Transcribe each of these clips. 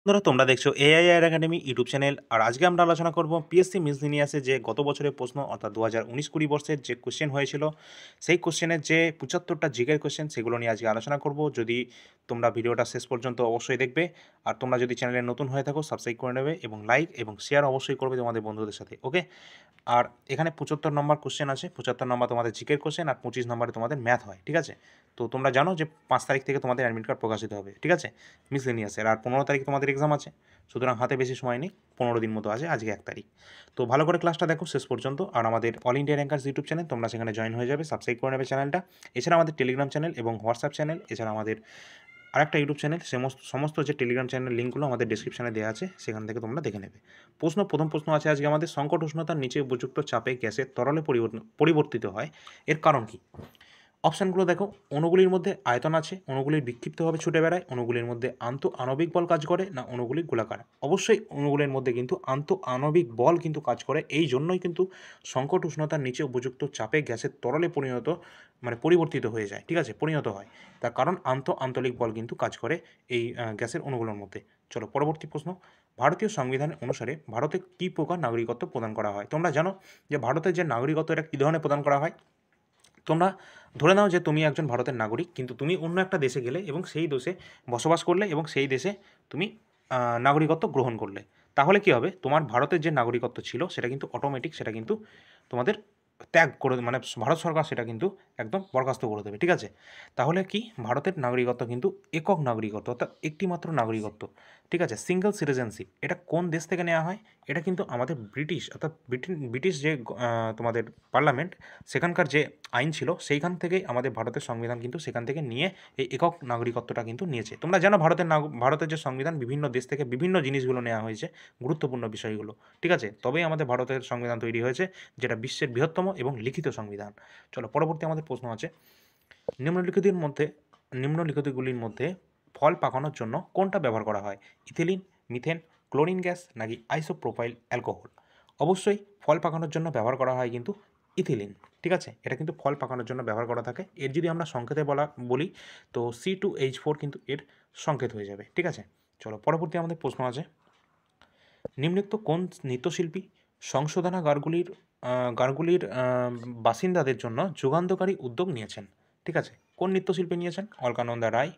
ধরো তোমরা দেখছো এআইআর একাডেমি ইউটিউব চ্যানেল। আর আজকে আমরা আলোচনা করব পিএসসি মিসলিনিয়াসে যে গত বছরের প্রশ্ন অর্থাৎ 2019-20 বর্ষের যে কোশ্চেন হয়েছিল সেই কোশ্চেনের যে 75টা জিকের কোশ্চেন সেগুলো নিয়ে আজকে আলোচনা করব। যদি তোমরা ভিডিওটা শেষ পর্যন্ত অবশ্যই দেখবে, আর তোমরা যদি চ্যানেলে নতুন হয়ে থাকো সাবস্ক্রাইব করে নেবে এবং লাইক এবং শেয়ার অবশ্যই করবে তোমাদের বন্ধুদের সাথে। ওকে, আর এখানে 75 নম্বর কোশ্চেন আছে, 75 নম্বর তোমাদের জিকের কোশ্চেন আর 25 নম্বরে তোমাদের ম্যাথ হয়। ঠিক আছে, তো তোমরা জানো যে 5 তারিখ থেকে তোমাদের অ্যাডমিট কার্ড প্রকাশিত হবে। ঠিক আছে, মিসলেনিয়াসের আর 15 তারিখ তোমাদের এক্সাম আছে, সুতরাং হাতে বেশি সময় নেই, 15 দিন মতো আছে, আজকে 1 তারিখ। তো ভালো করে ক্লাসটা দেখো শেষ পর্যন্ত। আর আমাদের all India rankers YouTube channel, তোমরা সেখানে জয়েন হয়ে যাবে, সাবস্ক্রাইব করে নেবে চ্যানেলটা। এছাড়া আমাদের টেলিগ্রাম চ্যানেল এবং হোয়াটসঅ্যাপ চ্যানেল, এছাড়া আমাদের আরেকটা ইউটিউব চ্যানেল, সমস্ত যে টেলিগ্রাম চ্যানেল লিঙ্কগুলো আমাদের ডিসক্রিপশনে দেওয়া আছে, সেখান থেকে তোমরা দেখে নেবে। প্রথম প্রশ্ন আছে আজকে আমাদের, সংকট উষ্ণতার নিচে উপযুক্ত চাপে গ্যাসের তরলে পরিবর্তিত হয়, এর কারণ কি? অপশানগুলো দেখো, অণুগুলির মধ্যে আয়তন আছে, অণুগুলির বিক্ষিপ্তভাবে ছুটে বেড়ায়, অণুগুলির মধ্যে আণবিক বল কাজ করে, না অণুগুলি গোলাকার? অবশ্যই অণুগুলির মধ্যে কিন্তু আণবিক বল কিন্তু কাজ করে, এই জন্যই কিন্তু সংকট উষ্ণতার নিচে উপযুক্ত চাপে গ্যাসের তরলে পরিবর্তিত হয়ে যায়। ঠিক আছে, পরিণত হয়, তার কারণ আন্তরিক বল কিন্তু কাজ করে এই গ্যাসের অণুগুলোর মধ্যে। চলো পরবর্তী প্রশ্ন, ভারতীয় সংবিধান অনুসারে ভারতে কী প্রকার নাগরিকত্ব প্রদান করা হয়? তোমরা জানো যে ভারতের যে নাগরিকত্ব এটা কী ধরনের প্রদান করা হয়। তোমরা ধরে নাও যে তুমি একজন ভারতের নাগরিক, কিন্তু তুমি অন্য একটা দেশে গেলে এবং সেই দেশে বসবাস করলে এবং সেই দেশে তুমি নাগরিকত্ব গ্রহণ করলে, তাহলে কি হবে? তোমার ভারতের যে নাগরিকত্ব ছিল সেটা কিন্তু অটোমেটিক, সেটা কিন্তু তোমাদের ত্যাগ করে, ভারত সরকার সেটা কিন্তু একদম বরখাস্ত করে দেবে। ঠিক আছে, তাহলে কি ভারতের নাগরিকত্ব কিন্তু একক নাগরিকত্ব, অর্থাৎ একটি মাত্র নাগরিকত্ব। ঠিক আছে, সিঙ্গেল সিটিজেনশিপ, এটা কোন দেশ থেকে নেওয়া হয়? এটা কিন্তু আমাদের ব্রিটিশ, অর্থাৎ ব্রিটিশ যে তোমাদের পার্লামেন্ট, সেখানকার যে আইন ছিল সেইখান থেকেই আমাদের ভারতের সংবিধান কিন্তু সেখান থেকে নিয়ে এই একক নাগরিকত্বটা কিন্তু নিয়েছে। তোমরা জানো ভারতের যে সংবিধান বিভিন্ন দেশ থেকে বিভিন্ন জিনিসগুলো নেওয়া হয়েছে, গুরুত্বপূর্ণ বিষয়গুলো। ঠিক আছে, তবেই আমাদের ভারতের সংবিধান তৈরি হয়েছে, যেটা বিশ্বের বৃহত্তম এবং লিখিত সংবিধান। চলো পরবর্তী আমাদের প্রশ্ন আছে, নিম্নলিখিতগুলির মধ্যে নিম্নলিখিতগুলির মধ্যে ফল পাকানোর জন্য কোনটা ব্যবহার করা হয়? ইথিলিন, মিথেন, ক্লোরিন গ্যাস, নাকি আইসোপ্রোপাইল অ্যালকোহল? অবশ্যই ফল পাকানোর জন্য ব্যবহার করা হয় কিন্তু ইথিলিন। ঠিক আছে, এটা কিন্তু ফল পাকানোর জন্য ব্যবহার করা থাকে। এর যদি আমরা সংকেতে বলি তো C2H4 কিন্তু এর সংকেত হয়ে যাবে। ঠিক আছে, চলো পরবর্তী আমাদের প্রশ্ন আছে, নিম্নোক্ত কোন নৃত্যশিল্পী গারগুলির বাসিন্দাদের জন্য যুগান্তকারী উদ্যোগ নিয়েছেন? ঠিক আছে, কোন নৃত্যশিল্পী নিয়েছেন? অলকানন্দা রায়,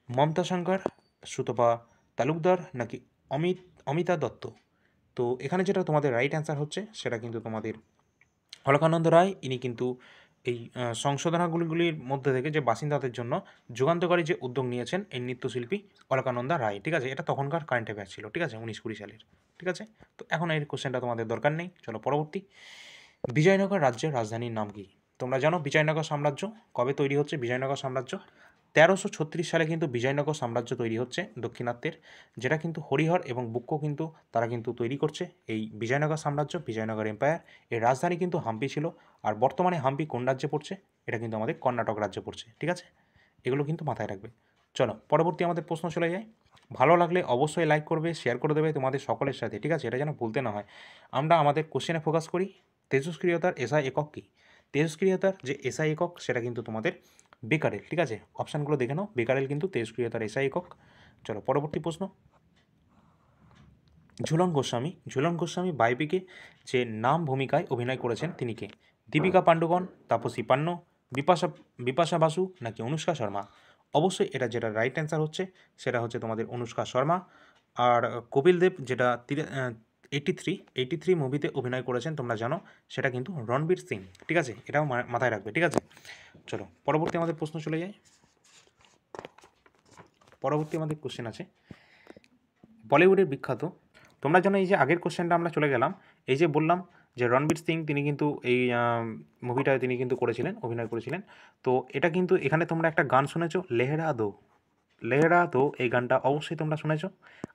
মমতা শঙ্কর, সুতপা তালুকদার, নাকি অমিত অমিতা দত্ত? তো এখানে যেটা তোমাদের রাইট অ্যান্সার হচ্ছে সেটা কিন্তু তোমাদের অলকানন্দ রায়। ইনি কিন্তু এই সংশোধনাগুলির মধ্যে থেকে যে বাসিন্দাদের জন্য যুগান্তকারী যে উদ্যোগ নিয়েছেন এই নৃত্যশিল্পী অলকানন্দা রায়। ঠিক আছে, এটা তখনকার কারেন্ট অ্যাফেয়ার ছিল। ঠিক আছে, 19-20 সালের। ঠিক আছে, তো এখন এই কোশ্চেনটা তোমাদের দরকার নেই। চলো পরবর্তী, বিজয়নগর রাজ্যের রাজধানীর নাম কি? তোমরা জানো বিজয়নগর সাম্রাজ্য কবে তৈরি হচ্ছে? বিজয়নগর সাম্রাজ্য 1336 সালে কিন্তু বিজয়নগর সাম্রাজ্য তৈরি হচ্ছে দক্ষিণাত্যের, যেটা কিন্তু হরিহর এবং বুক্কো কিন্তু তারা কিন্তু তৈরি করছে এই বিজয়নগর সাম্রাজ্য, বিজয়নগর এম্পায়ার। এর রাজধানী কিন্তু হাম্পি ছিল। আর বর্তমানে হাম্পি কোন রাজ্যে পড়ছে? এটা কিন্তু আমাদের কর্ণাটক রাজ্যে পড়ছে। ঠিক আছে, এগুলো কিন্তু মাথায় রাখবে। চলো পরবর্তী আমাদের প্রশ্ন চলে যায়। ভালো লাগলে অবশ্যই লাইক করবে, শেয়ার করে দেবে তোমাদের সকলের সাথে। ঠিক আছে, এটা যেন ভুলতে না হয়। আমরা আমাদের কোশ্চেনে ফোকাস করি, তেজস্ক্রিয়তার এসআই একক কী? তেজস্ক্রিয়তার যে এসআই একক সেটা কিন্তু তোমাদের বেকারেল। ঠিক আছে, অপশানগুলো দেখে নাও, বেকারেল কিন্তু তেজস্ক্রিয়তার এসআই একক। চলো পরবর্তী প্রশ্ন, ঝুলন গোস্বামী বায়োপিকে যে নাম ভূমিকায় অভিনয় করেছেন তিনি কে? দীপিকা পাণ্ডুকন, তাপসী পান্ন, বিপাশা বিপাশা বাসু, নাকি অনুষ্কা শর্মা? অবশ্যই এটা যেটা রাইট অ্যান্সার হচ্ছে সেটা হচ্ছে তোমাদের অনুষ্কা শর্মা। আর কপিল দেব যেটা 83 মুভিতে অভিনয় করেছেন তোমরা জানো, সেটা কিন্তু রণবীর সিং। ঠিক আছে, এটাও মাথায় রাখবে। ঠিক আছে, চলো পরবর্তী আমাদের প্রশ্ন চলে যায়। পরবর্তী আমাদের কোশ্চেন আছে, বলিউডের বিখ্যাত, তোমরা জানো এই যে আগের কোশ্চেনটা আমরা চলে গেলাম, এই যে বললাম যে রণবীর সিং তিনি কিন্তু এই মুভিটায় তিনি কিন্তু অভিনয় করেছিলেন। তো এটা কিন্তু এখানে তোমরা একটা গান শুনেছো, লেহরা দো, এই গানটা অবশ্যই তোমরা শুনেছো।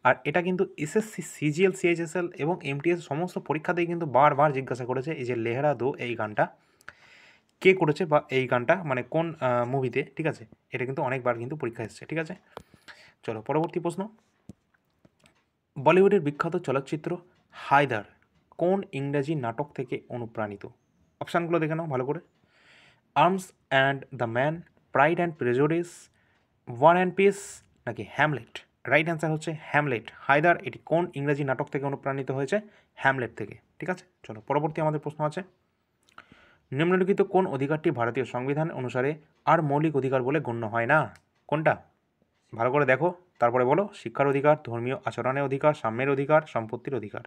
আর এটা কিন্তু এসএসসি, সিজিএল, সিএইচএসএল এবং এমটিএস সমস্ত পরীক্ষাতেই কিন্তু বারবার জিজ্ঞাসা করেছে এই যে লেহরা দো এই গানটা কে করেছে, বা এই গানটা মানে কোন মুভিতে। ঠিক আছে, এটা কিন্তু অনেকবার কিন্তু পরীক্ষা এসেছে। ঠিক আছে, চলো পরবর্তী প্রশ্ন, বলিউডের বিখ্যাত চলচ্চিত্র হায়দার কোন ইংরাজি নাটক থেকে অনুপ্রাণিত? অপশানগুলো দেখে নাও ভালো করে, Arms and the Man, Pride and Prejudice, War and Peace, নাকি হ্যামলেট? রাইট অ্যান্সার হচ্ছে হ্যামলেট। হায়দার এটি কোন ইংরেজি নাটক থেকে অনুপ্রাণিত হয়েছে? হ্যামলেট থেকে। ঠিক আছে, চলো পরবর্তী আমাদের প্রশ্ন আছে, নিম্নলিখিত কোন অধিকারটি ভারতীয় সংবিধান অনুসারে আর মৌলিক অধিকার বলে গণ্য হয় না? কোনটা? ভালো করে দেখো, তারপরে বলো। শিক্ষার অধিকার, ধর্মীয় আচরণের অধিকার, সাম্যের অধিকার, সম্পত্তির অধিকার।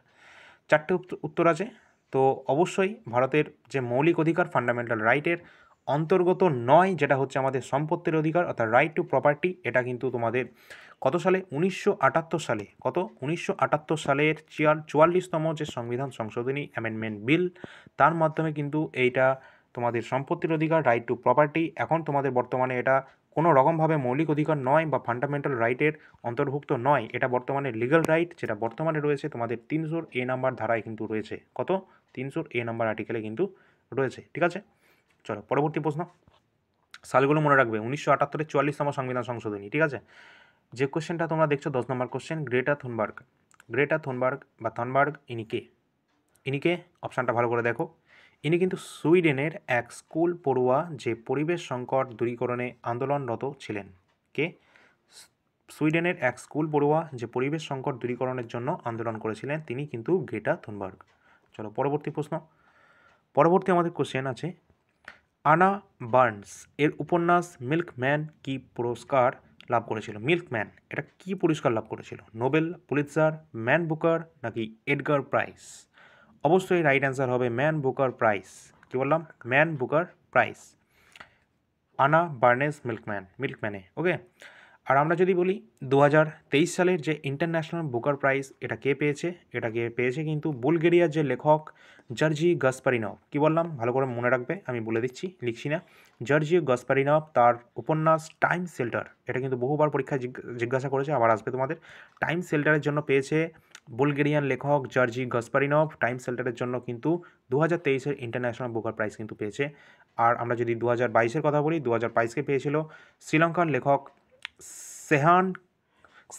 চারটে উত্তর আছে। তো অবশ্যই ভারতের যে মৌলিক অধিকার ফান্ডামেন্টাল রাইটের অন্তর্গত নয়, যেটা হচ্ছে আমাদের সম্পত্তির অধিকার অর্থাৎ রাইট টু প্রপার্টি, এটা কিন্তু তোমাদের কত সালে? 1978 সালে। কত? 1978 সালের 44তম যে সংবিধান সংশোধনী অ্যামেন্ডমেন্ট বিল, তার মাধ্যমে কিন্তু এইটা তোমাদের সম্পত্তির অধিকার রাইট টু প্রপার্টি এখন তোমাদের বর্তমানে এটা কোনো রকমভাবে মৌলিক অধিকার নয় বা ফান্ডামেন্টাল রাইটের অন্তর্ভুক্ত নয়, এটা বর্তমানে লিগ্যাল রাইট, যেটা বর্তমানে রয়েছে তোমাদের 300A নাম্বার ধারায় কিন্তু রয়েছে। কত? 300A নাম্বার আর্টিকেলে কিন্তু রয়েছে। ঠিক আছে, চলো পরবর্তী প্রশ্ন। সালগুলো মনে রাখবে, 1978-এর 44তম সংবিধান সংশোধনী। ঠিক আছে, যে কোশ্চেনটা তোমরা দেখছো 10 number question, Greta Thunberg. Greta Thunberg বা থনবার্গ ইনি কে? ইনি কে? অপশানটা ভালো করে দেখো। ইনি কিন্তু সুইডেনের এক স্কুল পড়ুয়া যে পরিবেশ সংকট দূরীকরণে আন্দোলনরত ছিলেন। কে? সুইডেনের এক স্কুল পড়ুয়া যে পরিবেশ সংকট দূরীকরণের জন্য আন্দোলন করেছিলেন, তিনি কিন্তু গ্রেটা থুনবার্গ। চলো পরবর্তী প্রশ্ন। পরবর্তী আমাদের কোশ্চেন আছে, আনা বার্নস এর উপন্যাস মিল্কম্যান কি পুরস্কার লাভ করেছিল? মিল্কম্যান এটা কি পুরস্কার লাভ করেছিল? নোবেল, পুলিৎজার, ম্যান বুকার নাকি এডগার প্রাইজ? অবশ্যই রাইট অ্যান্সার হবে ম্যান বুকার প্রাইজ। কি বললাম? Man Booker prize. আনা বার্নেস মিল্কম্যানে। ওকে, আর আমরা যদি বলি 2023 সালের যে ইন্টারন্যাশনাল বুকার প্রাইজ, এটা কে পেয়েছে? এটাকে পেয়েছে কিন্তু বুলগেরিয়ার যে লেখক জর্জি গাসপারিনভ। কি বললাম? ভালো করে মনে রাখবে, আমি বলে দিচ্ছি, লিখছি না। জর্জি গাসপারিনভ, তার উপন্যাস টাইম শেল্টার, এটা কিন্তু বহুবার পরীক্ষায় জিজ্ঞাসা করেছে, আবার আসবে তোমাদের। টাইম শেল্টারের জন্য পেয়েছে বুলগেরিয়ান লেখক জর্জি গাসপারিনভ। টাইম শেল্টারের জন্য কিন্তু 2023-এর ইন্টারন্যাশনাল বুকার প্রাইজ কিন্তু পেয়েছে। আর আমরা যদি 2022-এর কথা বলি, 2022-কে পেয়েছিল শ্রীলঙ্কার লেখক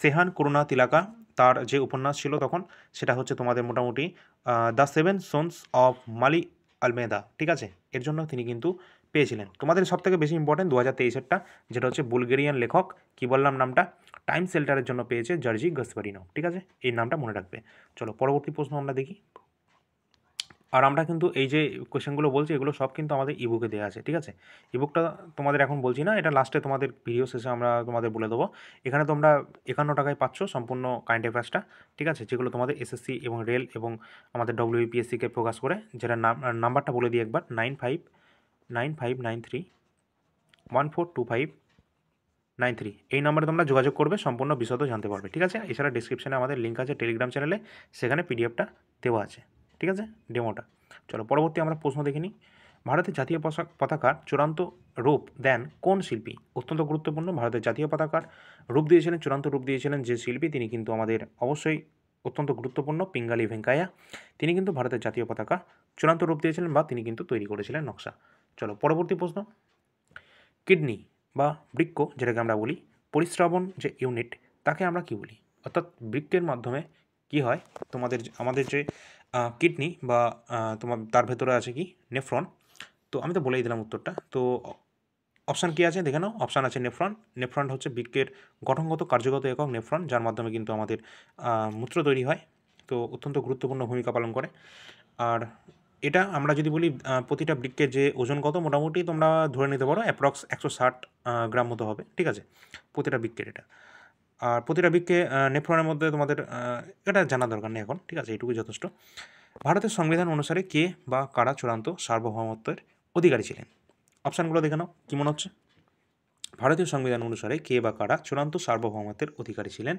সেহান করুণাতিলাকা। তার যে উপন্যাস ছিল তখন, সেটা হচ্ছে তোমাদের মোটামুটি দ্য 7 সন্স অফ মালি আলমেদা। ঠিক আছে, এর জন্য তিনি কিন্তু পেয়েছিলেন। তোমাদের সবথেকে বেশি ইম্পর্টেন্ট 2023-এরটা, যেটা হচ্ছে বুলগেরিয়ান লেখক, কি বললাম নামটা? টাইম শেল্টারের জন্য পেয়েছে জর্জি গাসপারিনভ। ঠিক আছে, এই নামটা মনে রাখবে। চলো পরবর্তী প্রশ্ন আমরা দেখি। আর আমরা কিন্তু এই যে কোয়েশ্চেনগুলো বলছি, এগুলো সব কিন্তু আমাদের ইবুকে দেওয়া আছে। ঠিক আছে, ইবুকটা তোমাদের এখন বলছি না, এটা লাস্টে তোমাদের ভিডিও শেষে আমরা তোমাদের বলে দেবো। এখানে তোমরা 51 টাকায় পাচ্ছ সম্পূর্ণ কারেন্ট অ্যাফেয়ার্সটা। ঠিক আছে, যেগুলো তোমাদের এসএসসি এবং রেল এবং আমাদের ডব্লিউবিপিএসসিকে ফোকাস করে, যেটা নাম্বারটা বলে দিই একবার, 959593142593। এই নাম্বারে তোমরা যোগাযোগ করবে, সম্পূর্ণ বিশদ জানতে পারবে। ঠিক আছে, এছাড়া ডিসক্রিপশনে আমাদের লিঙ্ক আছে টেলিগ্রাম চ্যানেলে, সেখানে পিডিএফটা দেওয়া আছে। ঠিক আছে, ডেমোটা। চলো পরবর্তী আমরা প্রশ্ন দেখে নিই। ভারতের জাতীয় পতাকার চূড়ান্ত রূপ দেন কোন শিল্পী? অত্যন্ত গুরুত্বপূর্ণ। ভারতের জাতীয় পতাকার রূপ দিয়েছিলেন, চূড়ান্ত রূপ দিয়েছিলেন যে শিল্পী, তিনি কিন্তু আমাদের অবশ্যই অত্যন্ত গুরুত্বপূর্ণ, পিঙ্গালি ভেঙ্কাইয়া। তিনি কিন্তু ভারতের জাতীয় পতাকা চূড়ান্ত রূপ দিয়েছিলেন বা তিনি কিন্তু তৈরি করেছিলেন নকশা। চলো পরবর্তী প্রশ্ন। কিডনি বা বৃক্ক, যেটাকে আমরা বলি, পরিস্রাবণ যে ইউনিট, তাকে আমরা কি বলি? অর্থাৎ বৃক্কের মাধ্যমে কি হয়, আমাদের যে কিডনি বা তোমার তার ভেতরে আছে কি নেফ্রন। তো আমি তো বলেই দিলাম উত্তরটা। তো অপশান কী আছে দেখে নাও। অপশান আছে নেফ্রন। নেফ্রন হচ্ছে বৃক্কের গঠনগত কার্যগত একক নেফ্রন, যার মাধ্যমে কিন্তু আমাদের মূত্র তৈরি হয়। তো অত্যন্ত গুরুত্বপূর্ণ ভূমিকা পালন করে। আর এটা আমরা যদি বলি প্রতিটা বৃক্কের যে ওজন কত, মোটামুটি তোমরা ধরে নিতে পারো অ্যাপ্রক্স 160 গ্রাম মতো হবে। ঠিক আছে, প্রতিটা বৃক্কের এটা। আর প্রতিটা বৃক্কে নেফ্রনের মধ্যে তোমাদের এটা জানা দরকার নেই এখন। ঠিক আছে, এইটুকুই যথেষ্ট। ভারতের সংবিধান অনুসারে কে বা কারা চূড়ান্ত সার্বভৌমত্বের অধিকারী ছিলেন? অপশানগুলো দেখে নাও, কী মনে হচ্ছে? ভারতীয় সংবিধান অনুসারে কে বা কারা চূড়ান্ত সার্বভৌমত্বের অধিকারী ছিলেন?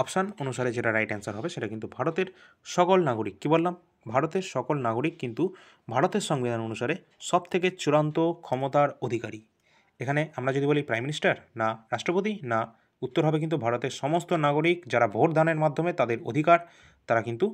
অপশান অনুসারে যেটা রাইট অ্যান্সার হবে, সেটা কিন্তু ভারতের সকল নাগরিক। কি বললাম? ভারতের সকল নাগরিক কিন্তু ভারতের সংবিধান অনুসারে সবথেকে চূড়ান্ত ক্ষমতার অধিকারী। এখানে আমরা যদি বলি প্রাইম মিনিস্টার না রাষ্ট্রপতি, না, উত্তর হবে কিন্তু ভারতের সমস্ত নাগরিক যারা ভোট দানের মাধ্যমে তাদের অধিকার তারা কিন্তু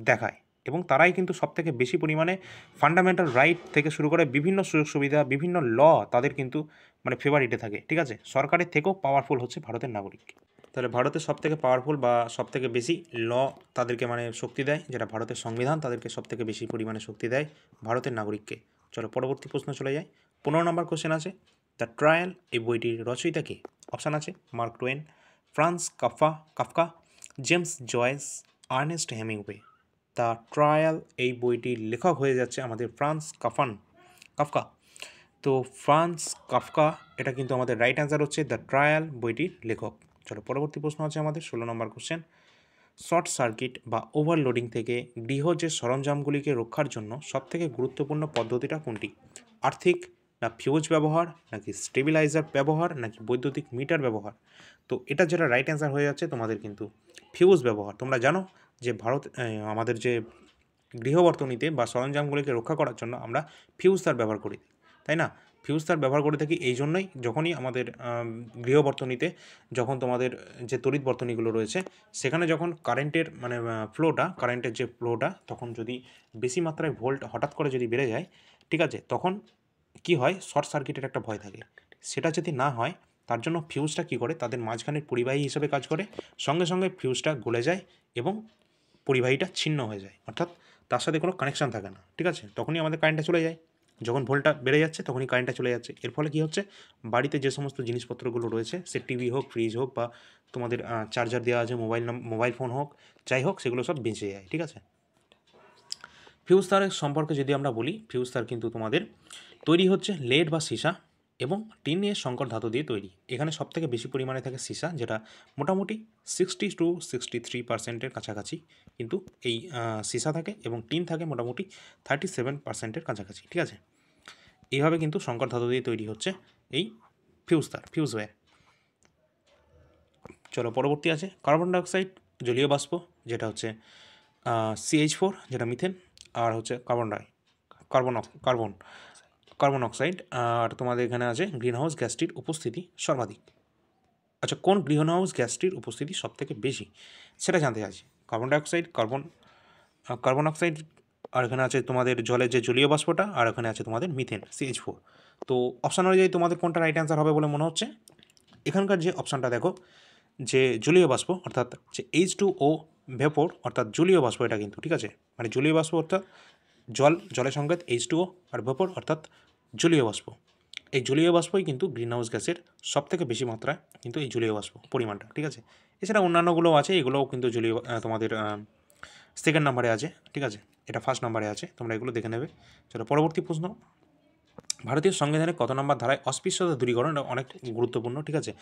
দেখায়, এবং তারাই কিন্তু সবথেকে বেশি পরিমাণে ফান্ডামেন্টাল রাইট থেকে শুরু করে বিভিন্ন সুযোগ সুবিধা, বিভিন্ন ল তাদের কিন্তু মানে ফেভারিটে থাকে। ঠিক আছে, সরকারের থেকেও পাওয়ারফুল হচ্ছে ভারতের নাগরিক। তাহলে ভারতের সবথেকে পাওয়ারফুল বা সবথেকে বেশি ল তাদেরকে মানে শক্তি দেয়, যেটা ভারতের সংবিধান তাদেরকে সবথেকে বেশি পরিমাণে শক্তি দেয় ভারতের নাগরিককে। চলো পরবর্তী প্রশ্ন চলে যায়। 15 নম্বর কোশ্চেন আছে, দ্য ট্রায়াল, এই বইটির রচয়িতা কে? অপশান আছে Mark Twain, Franz Kafka, James Joyce, Ernest Hemingway. The Trial এই বইটির লেখক হয়ে যাচ্ছে আমাদের ফ্রান্স কাফকা। তো ফ্রান্স কাফকা, এটা কিন্তু আমাদের রাইট অ্যান্সার হচ্ছে দ্য ট্রায়াল বইটির লেখক। চলো পরবর্তী প্রশ্ন আছে আমাদের 16 নম্বর কোশ্চেন। শর্ট সার্কিট বা ওভারলোডিং থেকে গৃহ যে সরঞ্জামগুলিকে রক্ষার জন্য সবথেকে গুরুত্বপূর্ণ পদ্ধতিটা কোনটি? আর্থিক, না ফিউজ ব্যবহার, নাকি স্টেবিলাইজার ব্যবহার, নাকি বৈদ্যুতিক মিটার ব্যবহার? তো এটা যেটা রাইট অ্যান্সার হয়ে যাচ্ছে তোমাদের কিন্তু ফিউজ ব্যবহার। তোমরা জানো যে আমাদের যে গৃহবর্তনীতে বা সরঞ্জামগুলিকে রক্ষা করার জন্য আমরা ফিউজ তার ব্যবহার করি, তাই না? ফিউজ তার ব্যবহার করে থাকি এই জন্যই, যখনই আমাদের গৃহবর্তনীতে যখন তোমাদের যে তড়িৎ বর্তনীগুলো রয়েছে সেখানে যখন কারেন্টের মানে কারেন্টের যে ফ্লোটা তখন যদি বেশি মাত্রায় ভোল্ট হঠাৎ করে যদি বেড়ে যায়, ঠিক আছে, তখন কি হয়, শর্ট সার্কিটের একটা ভয় থাকে। সেটা যদি না হয় তার জন্য ফিউজটা কী করে, তাদের মাঝখানের পরিবাহী হিসেবে কাজ করে, সঙ্গে সঙ্গে ফিউজটা গলে যায় এবং পরিবাহীটা ছিন্ন হয়ে যায়, অর্থাৎ তার সাথে কোনো কানেকশান থাকে না, ঠিক আছে, তখনই আমাদের কারেন্টটা চলে যায়। যখন ভোল্টটা বেড়ে যাচ্ছে তখনই কারেন্টটা চলে যাচ্ছে। এর ফলে কী হচ্ছে, বাড়িতে যে সমস্ত জিনিসপত্রগুলো রয়েছে, সে টিভি হোক, ফ্রিজ হোক, বা তোমাদের চার্জার দেওয়া আছে মোবাইল ফোন হোক, যাই হোক, সেগুলো সব বেঁচে যায়, ঠিক আছে। ফিউজ তারের সম্পর্কে যদি আমরা বলি, ফিউজ তার কিন্তু তোমাদের তৈরি হচ্ছে লেড বা সীসা এবং টিনের সংকর ধাতু দিয়ে তৈরি। এখানে সবথেকে বেশি পরিমাণে থাকে সীসা, যেটা মোটামুটি 60-63% কাছাকাছি কিন্তু এই সীসা থাকে, এবং টিন থাকে মোটামুটি 37% কাছাকাছি, ঠিক আছে। এইভাবে কিন্তু সংকর ধাতু দিয়ে তৈরি হচ্ছে এই ফিউজ ওয়্যার। চলো পরবর্তী আছে কার্বন ডাইঅক্সাইড, জলীয় বাষ্প, যেটা হচ্ছে CH4, যেটা মিথেন, আর হচ্ছে কার্বন কার্বন অক্সাইড। আর তোমাদের এখানে আছে গ্রিনহাউস গ্যাসটির উপস্থিতি সর্বাধিক। আচ্ছা, কোন গ্রিনহাউস গ্যাসটির উপস্থিতি সবথেকে বেশি সেটা জানতে চাইছি। কার্বন ডাইঅক্সাইড, কার্বন অক্সাইড, আর এখানে আছে তোমাদের জলের যে জলীয় বাষ্পটা, আর এখানে আছে তোমাদের মিথেন CH4। তো অপশান অনুযায়ী তোমাদের কোনটা রাইট অ্যান্সার হবে বলে মনে হচ্ছে? এখানকার যে অপশানটা দেখো, যে জলীয় বাষ্প অর্থাৎ যে H2O ভেপর অর্থাৎ জলীয় বাষ্প, এটা কিন্তু ঠিক আছে, মানে জলীয় বাষ্প অর্থাৎ জলের সংকেত H2O, আর ভেপর অর্থাৎ জলীয় বাষ্প। এই জলীয় বাষ্পই কিন্তু গ্রিনহাউস গ্যাসের সবথেকে বেশি মাত্রায় কিন্তু এই জলীয় বাষ্প পরিমাণটা, ঠিক আছে। এছাড়া অন্যান্যগুলোও আছে, এগুলোও কিন্তু তোমাদের সেকেন্ড নাম্বারে আছে, ঠিক আছে, এটা ফার্স্ট নাম্বারে আছে, তোমরা এগুলো দেখে নেবে। চলো পরবর্তী প্রশ্ন। ভারতীয় সংবিধানের কত নম্বর ধারায় অস্পৃশ্যতা দূরীকরণ, এটা অনেক গুরুত্বপূর্ণ, ঠিক আছে।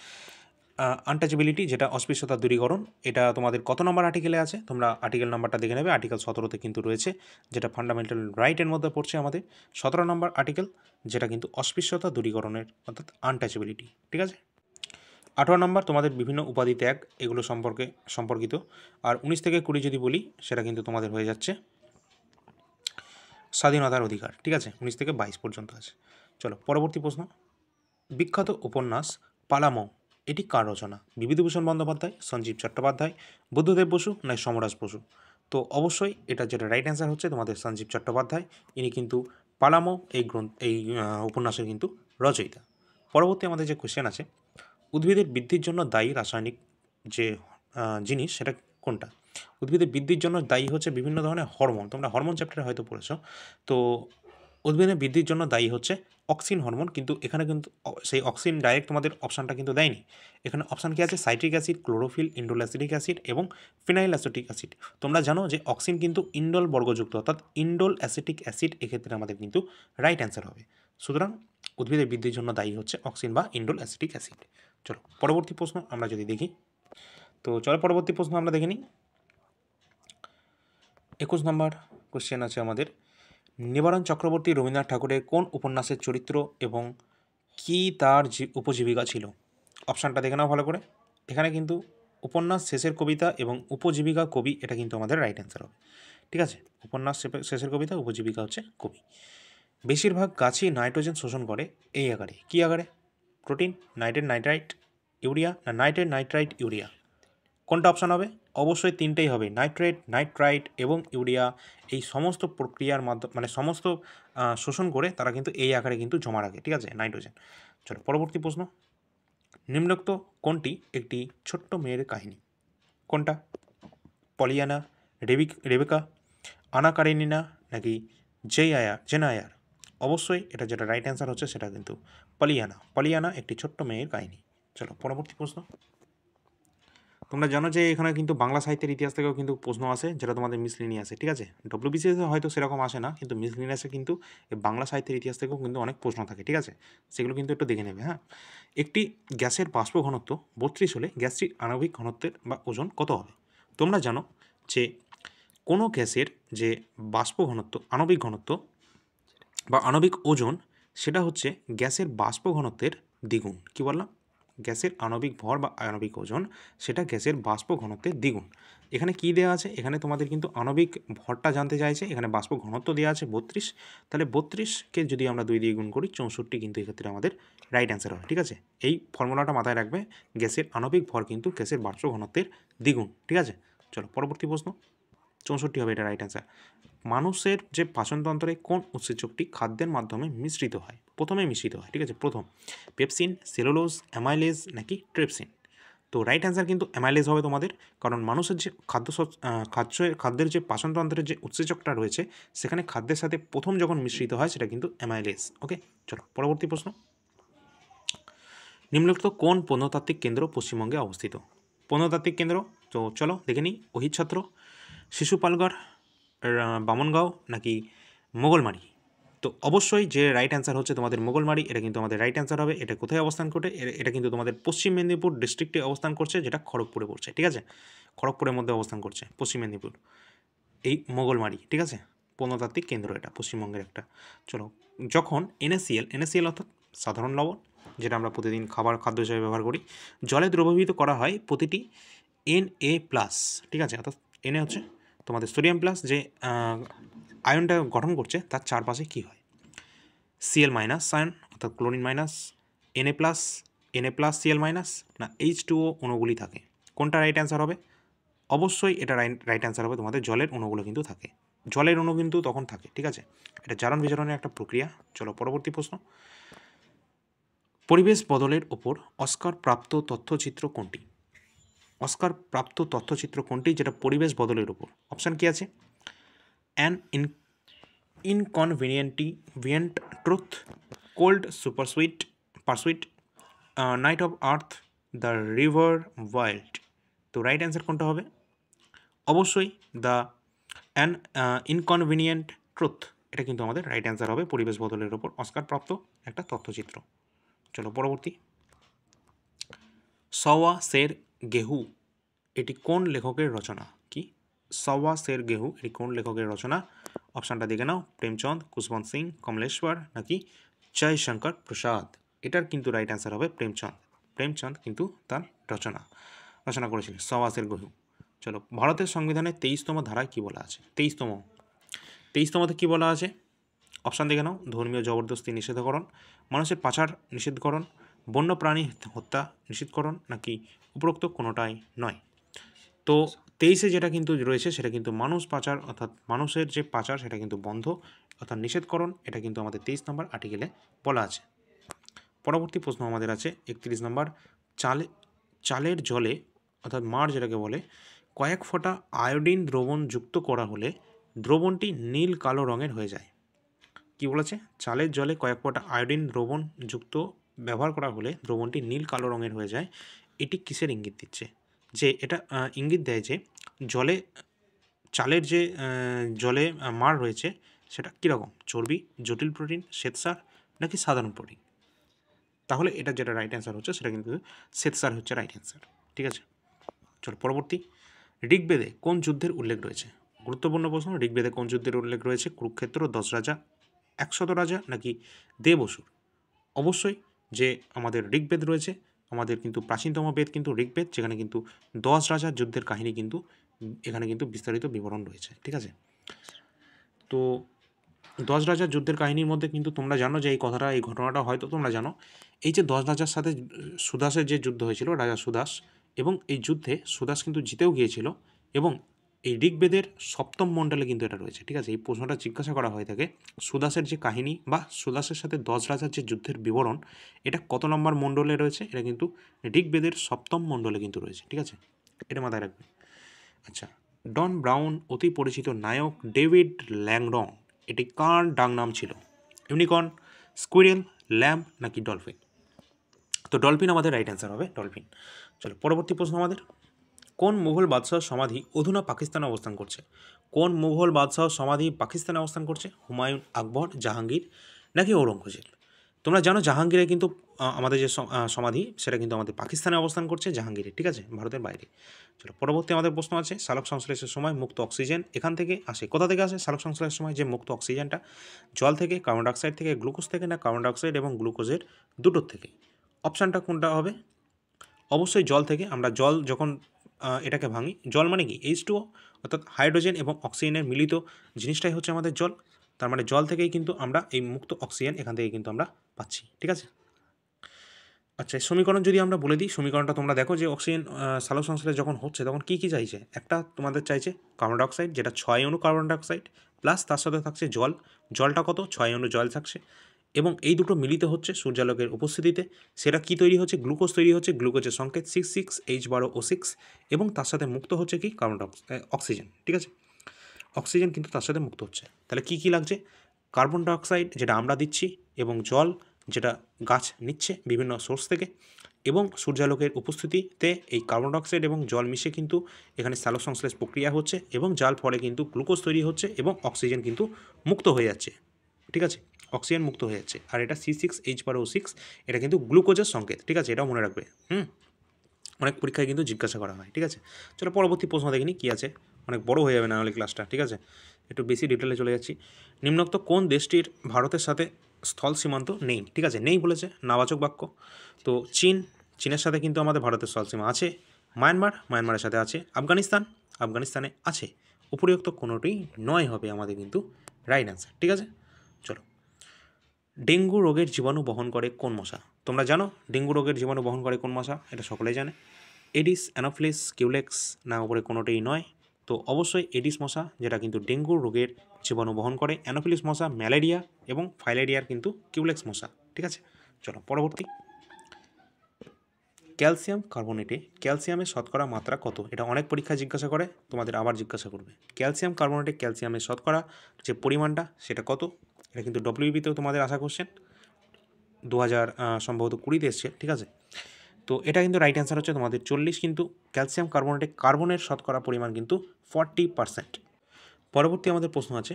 আনটাচেবিলিটি, যেটা অস্পৃশ্যতা দূরীকরণ, এটা তোমাদের কত নম্বর আর্টিকেলে আছে, তোমরা আর্টিকেল নাম্বারটা দেখে নেবে। আর্টিকেল 17তে কিন্তু রয়েছে, যেটা ফান্ডামেন্টাল রাইটের মধ্যে পড়ছে আমাদের 17 নম্বর আর্টিকেল, যেটা কিন্তু অস্পৃশ্যতা দূরীকরণের অর্থাৎ আনটাচেবিলিটি, ঠিক আছে। 18 নম্বর তোমাদের বিভিন্ন উপাধি ত্যাগ, এগুলো সম্পর্কিত। আর 19 থেকে 20 যদি বলি, সেটা কিন্তু তোমাদের হয়ে যাচ্ছে স্বাধীনতার অধিকার, ঠিক আছে, 19 থেকে 22 পর্যন্ত আছে। চলো পরবর্তী প্রশ্ন। বিখ্যাত উপন্যাস পালামৌ, এটি কার রচনা? বিভূতিভূষণ বন্দ্যোপাধ্যায়, সঞ্জীব চট্টোপাধ্যায়, বুদ্ধদেব বসু, না সমরাজ বসু? তো অবশ্যই এটা যেটা রাইট অ্যান্সার হচ্ছে তোমাদের সঞ্জীব চট্টোপাধ্যায়। ইনি কিন্তু পালামৌ এই উপন্যাসের কিন্তু রচয়িতা। পরবর্তী আমাদের যে কোশ্চেন আছে, উদ্ভিদের বৃদ্ধির জন্য দায়ী রাসায়নিক যে জিনিস, সেটা কোনটা? উদ্ভিদের বৃদ্ধির জন্য দায়ী হচ্ছে বিভিন্ন ধরনের হরমোন, তোমরা হরমোন চ্যাপ্টারে হয়তো পড়েছো। তো উদ্ভিদের বৃদ্ধির জন্য দায়ী হচ্ছে অক্সিন হরমোন, কিন্তু এখানে কিন্তু সেই অক্সিন ডাইরেক্ট তোমাদের অপশানটা কিন্তু দেয়নি। এখানে অপশান কি আছে, citric acid, chlorophyll, indole acetic acid এবং ফিনাইল অ্যাসিটিক অ্যাসিড। তোমরা জানো যে অক্সিন কিন্তু ইন্ডোল বর্গযুক্ত, অর্থাৎ ইন্ডোল অ্যাসিটিক অ্যাসিড, এক্ষেত্রে আমাদের কিন্তু রাইট অ্যান্সার হবে। সুতরাং উদ্ভিদের বৃদ্ধির জন্য দায়ী হচ্ছে অক্সিন বা ইন্ডোল অ্যাসিটিক অ্যাসিড। চলো পরবর্তী প্রশ্ন আমরা যদি দেখি, তো চলো পরবর্তী প্রশ্ন আমরা দেখে নিই। 21 নম্বর কোশ্চেন আছে আমাদের, নিবারণ চক্রবর্তী রবীন্দ্রনাথ ঠাকুরের কোন উপন্যাসের চরিত্র এবং কি তার উপজীবিকা ছিল? অপশানটা দেখে নাও ভালো করে। এখানে কিন্তু উপন্যাস শেষের কবিতা এবং উপজীবিকা কবি, এটা কিন্তু আমাদের রাইট অ্যান্সার হবে, ঠিক আছে। উপন্যাস শেষের কবিতা, উপজীবিকা হচ্ছে কবি। বেশিরভাগ গাছই নাইট্রোজেন শোষণ করে এই আকারে, কী আকারে? প্রোটিন, নাইট্রেট নাইট্রাইট, ইউরিয়া, না নাইট্রেট নাইট্রাইট ইউরিয়া? কোনটা অপশান হবে? অবশ্যই তিনটেই হবে, নাইট্রেট, নাইট্রাইট এবং ইউরিয়া। এই সমস্ত প্রক্রিয়ার মাধ্যমে মানে সমস্ত শোষণ করে তারা কিন্তু এই আকারে কিন্তু জমা রাখে, ঠিক আছে, নাইট্রোজেন। চলো পরবর্তী প্রশ্ন। নিম্নোক্ত কোনটি একটি ছোট্ট মেয়ের কাহিনী? কোনটা? পলিয়ানা, রেবেকা, আনা কারেনিনা, নাকি জেনায়ার? অবশ্যই এটা যেটা রাইট অ্যান্সার হচ্ছে সেটা কিন্তু পলিয়ানা একটি ছোট্ট মেয়ের কাহিনী। চলো পরবর্তী প্রশ্ন। তোমরা জানো যে এখানে কিন্তু বাংলা সাহিত্যের ইতিহাস থেকেও কিন্তু প্রশ্ন আসে, যেটা তোমাদের মিসলিনিয়াসে, ঠিক আছে। ডব্লিউবিসিএসে হয়তো সেরকম আসে না, কিন্তু মিসলিনিয়াসে কিন্তু এই বাংলা সাহিত্যের ইতিহাস থেকেও কিন্তু অনেক প্রশ্ন থাকে, ঠিক আছে। সেগুলো কিন্তু একটু দেখে নেবে, হ্যাঁ। একটি গ্যাসের বাষ্প ঘনত্ব 32 হলে গ্যাসটির আণবিক ঘনত্বের বা ওজন কত হবে? তোমরা জানো যে কোনো গ্যাসের যে বাষ্প ঘনত্ব, আণবিক ঘনত্ব বা আণবিক ওজন, সেটা হচ্ছে গ্যাসের বাষ্প ঘনত্বের দ্বিগুণ। কি বললাম? গ্যাসের আণবিক ভর বা আণবিক ওজন সেটা গ্যাসের বাষ্প ঘনত্বের দ্বিগুণ। এখানে কি দেওয়া আছে? এখানে তোমাদের কিন্তু আণবিক ভরটা জানতে চাইছে, এখানে বাষ্প ঘনত্ব দেওয়া আছে 32। তাহলে 32কে যদি আমরা 2 দিয়ে গুণ করি 64 কিন্তু এক্ষেত্রে আমাদের রাইট অ্যান্সার হবে, ঠিক আছে। এই ফর্মুলাটা মাথায় রাখবে, গ্যাসের আণবিক ভর কিন্তু গ্যাসের বাষ্প ঘনত্বের দ্বিগুণ, ঠিক আছে। চলো পরবর্তী প্রশ্ন। 64 হবে এটা রাইট অ্যান্সার। মানুষের যে পাচনতন্ত্রে কোন উৎসেচকটি খাদ্যের মাধ্যমে মিশ্রিত হয়? প্রথমে মিশ্রিত হয়, ঠিক আছে। প্রথম পেপসিন, সেলুলোজ, অ্যামাইলেজ নাকি ট্রিপসিন? তো রাইট অ্যান্সার কিন্তু অ্যামাইলেজ হবে তোমাদের, কারণ মানুষের যে খাদ্যের যে পাচনতন্ত্রের যে উৎসেচকটা রয়েছে, সেখানে খাদ্যের সাথে প্রথম যখন মিশ্রিত হয় সেটা কিন্তু অ্যামাইলেজ। ওকে, চলো পরবর্তী প্রশ্ন। নিম্নলিখিত কোন প্রত্নতাত্ত্বিক কেন্দ্র পশ্চিমবঙ্গে অবস্থিত? প্রত্নতাত্ত্বিক কেন্দ্র, তো চলো দেখে নিই। অহিচ্ছত্র, শিশুপালগড়, বামনগাঁও নাকি মোগলমারি? তো অবশ্যই যে রাইট অ্যান্সার হচ্ছে তোমাদের মোগলমারি, এটা কিন্তু আমাদের রাইট অ্যান্সার হবে। এটা কোথায় অবস্থান করে? এটা কিন্তু তোমাদের পশ্চিম মেদিনীপুর ডিস্ট্রিক্টে অবস্থান করছে, যেটা খড়গপুরে পড়ছে, ঠিক আছে। খড়গপুরের মধ্যে অবস্থান করছে পশ্চিম মেদিনীপুর, এই মোগলমারি, ঠিক আছে। প্রত্নতাত্ত্বিক কেন্দ্র এটা পশ্চিমবঙ্গের একটা। চলো, যখন এনএসিএল অর্থাৎ সাধারণ লবণ, যেটা আমরা প্রতিদিন খাদ্য হিসেবে ব্যবহার করি, জলে দ্রবীভূত করা হয় প্রতিটি Na+, ঠিক আছে। অর্থাৎ Na হচ্ছে তোমাদের সোডিয়াম প্লাস, যে আয়নটা গঠন করছে তার চারপাশে কী হয়? Cl- আয়ন অর্থাৎ ক্লোরিন মাইনাস, Na+, Cl- না H2O অণুগুলি থাকে। কোনটা রাইট অ্যান্সার হবে? অবশ্যই এটা রাইট অ্যান্সার হবে তোমাদের জলের অণুগুলো কিন্তু থাকে, জলের অণু কিন্তু তখন থাকে, ঠিক আছে। এটা জারণ বিজারণের একটা প্রক্রিয়া। চলো পরবর্তী প্রশ্ন। পরিবেশ বদলের ওপর অস্কার প্রাপ্ত তথ্যচিত্র কোনটি? অস্কার প্রাপ্ত তথ্যচিত্র কোনটি যেটা পরিবেশ বদলের ওপর? অপশান কি আছে? An inconvenient truth, cold pursuit, night of earth, the river wild? তো রাইট অ্যান্সার কোনটা হবে? অবশ্যই দ্য অ্যান ইনকনভিনিয়েন্ট ট্রুথ, এটা কিন্তু আমাদের রাইট অ্যান্সার হবে পরিবেশ বদলের ওপর অস্কারপ্রাপ্ত একটা তথ্যচিত্র। চলো পরবর্তী। সওয়া শের গেহু, এটি কোন লেখকের রচনা? কি? সওয়া শের গেহু, এটি কোন লেখকের রচনা? অপশানটা দেখে নাও। প্রেমচন্দ, কুশবন্ত সিং, কমলেশ্বর নাকি জয়শঙ্কর প্রসাদ? এটার কিন্তু রাইট অ্যান্সার হবে প্রেমচন্দ কিন্তু তার রচনা করেছিলেন সওয়া শের গেহু। চলো, ভারতের সংবিধানের 23তম ধারায় কী বলা আছে? 23তমতে কী বলা আছে? অপশান দেখে নাও। ধর্মীয় জবরদস্তি নিষেধকরণ, মানুষের পাচার নিষেধকরণ, বন্যপ্রাণী হত্যা নিষেধকরণ নাকি উপরোক্ত কোনোটাই নয়? তো 23-এ যেটা কিন্তু রয়েছে সেটা কিন্তু মানুষ পাচার, অর্থাৎ মানুষের যে পাচার সেটা কিন্তু বন্ধ, অর্থাৎ নিষেধকরণ, এটা কিন্তু আমাদের 23 নম্বর আর্টিকেলে বলা আছে। পরবর্তী প্রশ্ন আমাদের আছে 31 নম্বর। চালের জলে, অর্থাৎ মাড় যেটাকে বলে, কয়েক ফোঁটা আয়োডিন দ্রবণ যুক্ত করা হলে দ্রবণটি নীল কালো রঙের হয়ে যায়। কি বলেছে? চালের জলে কয়েক ফোঁটা আয়োডিন দ্রবণ যুক্ত ব্যবহার করা হলে দ্রবণটি নীল কালো রঙের হয়ে যায়। এটি কিসের ইঙ্গিত দিচ্ছে? যে এটা ইঙ্গিত দেয় যে চালের যে জলে মাড় রয়েছে সেটা কীরকম? চর্বি, জটিল প্রোটিন, শ্বেতসার নাকি সাধারণ প্রোটিন? তাহলে এটা যেটা রাইট অ্যান্সার হচ্ছে সেটা কিন্তু শ্বেতসার হচ্ছে রাইট অ্যান্সার, ঠিক আছে। চলো পরবর্তী। ঋগ্বেদে কোন যুদ্ধের উল্লেখ রয়েছে? গুরুত্বপূর্ণ প্রশ্ন। ঋগ্বেদে কোন যুদ্ধের উল্লেখ রয়েছে? কুরুক্ষেত্র, 10 রাজা, 100 রাজা নাকি দেব অসুর? অবশ্যই যে আমাদের ঋগ্বেদ রয়েছে, আমাদের কিন্তু প্রাচীনতম বেদ কিন্তু ঋগ্বেদ, যেখানে কিন্তু 10 রাজার যুদ্ধের কাহিনী কিন্তু এখানে কিন্তু বিস্তারিত বিবরণ রয়েছে, ঠিক আছে। তো 10 রাজার যুদ্ধের কাহিনীর মধ্যে কিন্তু তোমরা জানো যে এই ঘটনাটা হয়তো তোমরা জানো, এই যে 10 রাজার সাথে সুদাসের যে যুদ্ধ হয়েছিল, রাজা সুদাস, এবং এই যুদ্ধে সুদাস কিন্তু জিতেও গিয়েছিল, এবং এই ঋগ্বেদের 7ম মণ্ডলে কিন্তু এটা রয়েছে, ঠিক আছে। এই প্রশ্নটা জিজ্ঞাসা করা হয়ে থাকে, সুদাসের যে কাহিনী বা সুদাসের সাথে 10 রাজার যে যুদ্ধের বিবরণ, এটা কত নম্বর মণ্ডলে রয়েছে? এটা কিন্তু ঋগ্বেদের 7ম মণ্ডলে কিন্তু রয়েছে, ঠিক আছে। এটা মাথায় রাখবে। আচ্ছা, ডন ব্রাউন অতি পরিচিত নায়ক ডেভিড ল্যাংডন, এটি কার ডাকনাম ছিল? ইউনিকর্ন, স্কুইরেল, ল্যাম্ব নাকি ডলফিন? তো ডলফিন আমাদের রাইট অ্যান্সার হবে, ডলফিন। চলো পরবর্তী প্রশ্ন আমাদের। কোন মুঘল বাদশাহ সমাধি অধুনা পাকিস্তানে অবস্থান করছে? কোন মুঘল বাদশাহ সমাধি পাকিস্তানে অবস্থান করছে? হুমায়ুন, আকবর, জাহাঙ্গীর নাকি ঔরঙ্গজেব? তোমরা জানো জাহাঙ্গীরের কিন্তু আমাদের যে সমাধি সেটা কিন্তু আমাদের পাকিস্তানে অবস্থান করছে জাহাঙ্গীরের, ঠিক আছে, ভারতের বাইরে। চলো পরবর্তী আমাদের প্রশ্ন আছে, সালোক সংশ্লেষের সময় মুক্ত অক্সিজেন এখান থেকে আসে, কোথা থেকে আসে সালোক সংশ্লেষের সময় যে মুক্ত অক্সিজেনটা? জল থেকে, কার্বন ডাইঅক্সাইড থেকে, গ্লুকোজ থেকে, না কার্বন ডাইঅক্সাইড এবং গ্লুকোজের দুটোর থেকে? অপশানটা কোনটা হবে? অবশ্যই জল থেকে। আমরা জল যখন এটাকে ভাঙি, জল মানে কি H2O, অর্থাৎ হাইড্রোজেন এবং অক্সিজেনের মিলিত জিনিসটাই হচ্ছে আমাদের জল। তার মানে জল থেকেই কিন্তু আমরা এই মুক্ত অক্সিজেন এখান থেকে কিন্তু আমরা পাচ্ছি, ঠিক আছে। আচ্ছা, সমীকরণ যদি আমরা বলে দিই, সমীকরণটা তোমরা দেখো যে অক্সিজেন সালোক সংশ্লেষ যখন হচ্ছে তখন কী কী চাইছে? একটা তোমাদের চাইছে কার্বন ডাইঅক্সাইড, যেটা 6 অণু কার্বন ডাইঅক্সাইড, প্লাস তার সাথে থাকছে জল। জলটা কত? 6 অণু জল থাকছে, এবং এই দুটো মিলিত হচ্ছে সূর্যালোকের উপস্থিতিতে। সেটা কি তৈরি হচ্ছে? গ্লুকোজ তৈরি হচ্ছে। গ্লুকোজের সংকেত 66H12O6, এবং তার সাথে মুক্ত হচ্ছে কি কার্বন অক্সিজেন, ঠিক আছে। অক্সিজেন কিন্তু তার সাথে মুক্ত হচ্ছে। তাহলে কি কি লাগছে? কার্বন ডাইঅক্সাইড যেটা আমরা দিচ্ছি, এবং জল যেটা গাছ নিচ্ছে বিভিন্ন সোর্স থেকে, এবং সূর্যালোকের উপস্থিতিতে এই কার্বন ডাইঅক্সাইড এবং জল মিশে কিন্তু এখানে সালোক সংশ্লেষ প্রক্রিয়া হচ্ছে, এবং যার ফলে কিন্তু গ্লুকোজ তৈরি হচ্ছে এবং অক্সিজেন কিন্তু মুক্ত হয়ে যাচ্ছে, ঠিক আছে। অক্সিজেন মুক্ত হয়ে যাচ্ছে। আর এটা C6H12O6, এটা কিন্তু গ্লুকোজের সংকেত, ঠিক আছে, এটাও মনে রাখবে। অনেক পরীক্ষায় কিন্তু জিজ্ঞাসা করা হয়, ঠিক আছে। চলো পরবর্তী প্রশ্ন দেখিনি কী আছে, অনেক বড় হয়ে যাবে না হলে ক্লাসটা, ঠিক আছে। একটু বেশি ডিটেলে চলে যাচ্ছি। নিম্নোক্ত কোন দেশটির ভারতের সাথে স্থল সীমান্ত নেই? ঠিক আছে, নেই বলেছে, নাবাচক বাক্য। তো চীনের সাথে কিন্তু আমাদের ভারতের স্থল সীমা আছে। মায়ানমারের সাথে আছে। আফগানিস্তানে আছে। উপরিউক্ত কোনোটি নয় হবে আমাদের কিন্তু রাইট অ্যান্সার, ঠিক আছে। চলো, ডেঙ্গু রোগের জীবাণু বহন করে কোন মশা? তোমরা জানো ডেঙ্গু রোগের জীবাণু বহন করে কোন মশা? এটা সকলেই জানে। এডিস, অ্যানোফিলিস, কিউলেক্স, না উপরে কোনোটাই নয়? তো অবশ্যই এডিস মশা, যেটা কিন্তু ডেঙ্গু রোগের জীবাণু বহন করে। অ্যানোফিলিস মশা ম্যালেরিয়া এবং ফাইলেরিয়ার কিন্তু কিউলেক্স মশা, ঠিক আছে। চলো পরবর্তী, ক্যালসিয়াম কার্বনেটে ক্যালসিয়ামের শতকরা মাত্রা কত? এটা অনেক পরীক্ষায় জিজ্ঞাসা করে, তোমাদের আবার জিজ্ঞাসা করবে। ক্যালসিয়াম কার্বনেটে ক্যালসিয়ামের শতকরা যে পরিমাণটা সেটা কত? এটা কিন্তু ডব্লিউবিতেও তোমাদের আসা কোশ্চেন, 2000 সম্ভবত 20-তে এসছে, ঠিক আছে। তো এটা কিন্তু রাইট অ্যান্সার হচ্ছে তোমাদের 40, কিন্তু ক্যালসিয়াম কার্বনেটে কার্বনের শতকরা পরিমাণ কিন্তু 40%। পরবর্তী আমাদের প্রশ্ন আছে,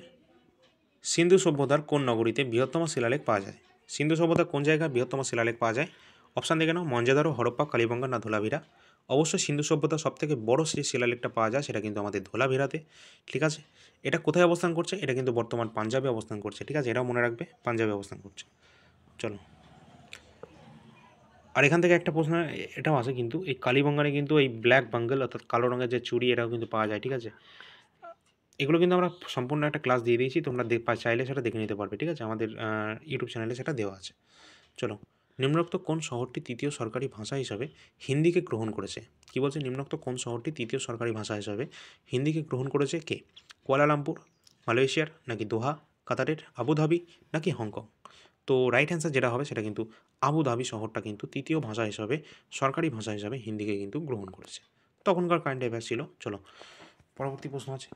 সিন্ধু সভ্যতার কোন নগরীতে বৃহত্তম শিলালেখ পাওয়া যায়? সিন্ধু সভ্যতার কোন জায়গায় বৃহত্তম শিলালেখ পাওয়া যায়? অপশান দেখে নাও, মঞ্জাদারো, হরপ্পা, কালীবঙ্গা, না ধোলাভিরা? অবশ্যই সিন্ধু সভ্যতার সবথেকে বড় যে শিলালেখটা পাওয়া যায় সেটা কিন্তু আমাদের ধোলাভিরাতে, ঠিক আছে। এটা কোথায় অবস্থান করছে? এটা কিন্তু বর্তমান পাঞ্জাবে অবস্থান করছে, ঠিক আছে, এটাও মনে রাখবে, পাঞ্জাবে অবস্থান করছে। চলো, আর এখান থেকে একটা প্রশ্ন এটাও আছে কিন্তু, এই কালীবঙ্গানে কিন্তু এই ব্ল্যাক বাঙ্গল অর্থাৎ কালো রঙের যে চুড়ি এটাও কিন্তু পাওয়া যায়, ঠিক আছে। এগুলো কিন্তু আমরা সম্পূর্ণ একটা ক্লাস দিয়ে দিয়েছি, তোমরা চাইলে সেটা দেখে নিতে পারবে, ঠিক আছে, আমাদের ইউটিউব চ্যানেলে সেটা দেওয়া আছে। চলো, নিম্নোক্ত কোন শহরটি তৃতীয় সরকারি ভাষা হিসাবে হিন্দিকে গ্রহণ করেছে? কি বলছে? নিম্নোক্ত কোন শহরটি তৃতীয় সরকারি ভাষা হিসাবে হিন্দিকে গ্রহণ করেছে? কে? কুয়ালালামপুর, মালয়েশিয়ার, নাকি দোহা, কাতারের, আবুধাবি, নাকি হংকং? তো রাইট অ্যান্সার যেটা হবে সেটা কিন্তু আবুধাবি শহরটা কিন্তু তৃতীয় ভাষা হিসাবে, সরকারি ভাষা হিসাবে হিন্দিকে কিন্তু গ্রহণ করেছে। তখনকার কারেন্ট অ্যাফেয়ার্স ছিল। চলো পরবর্তী প্রশ্ন আছে,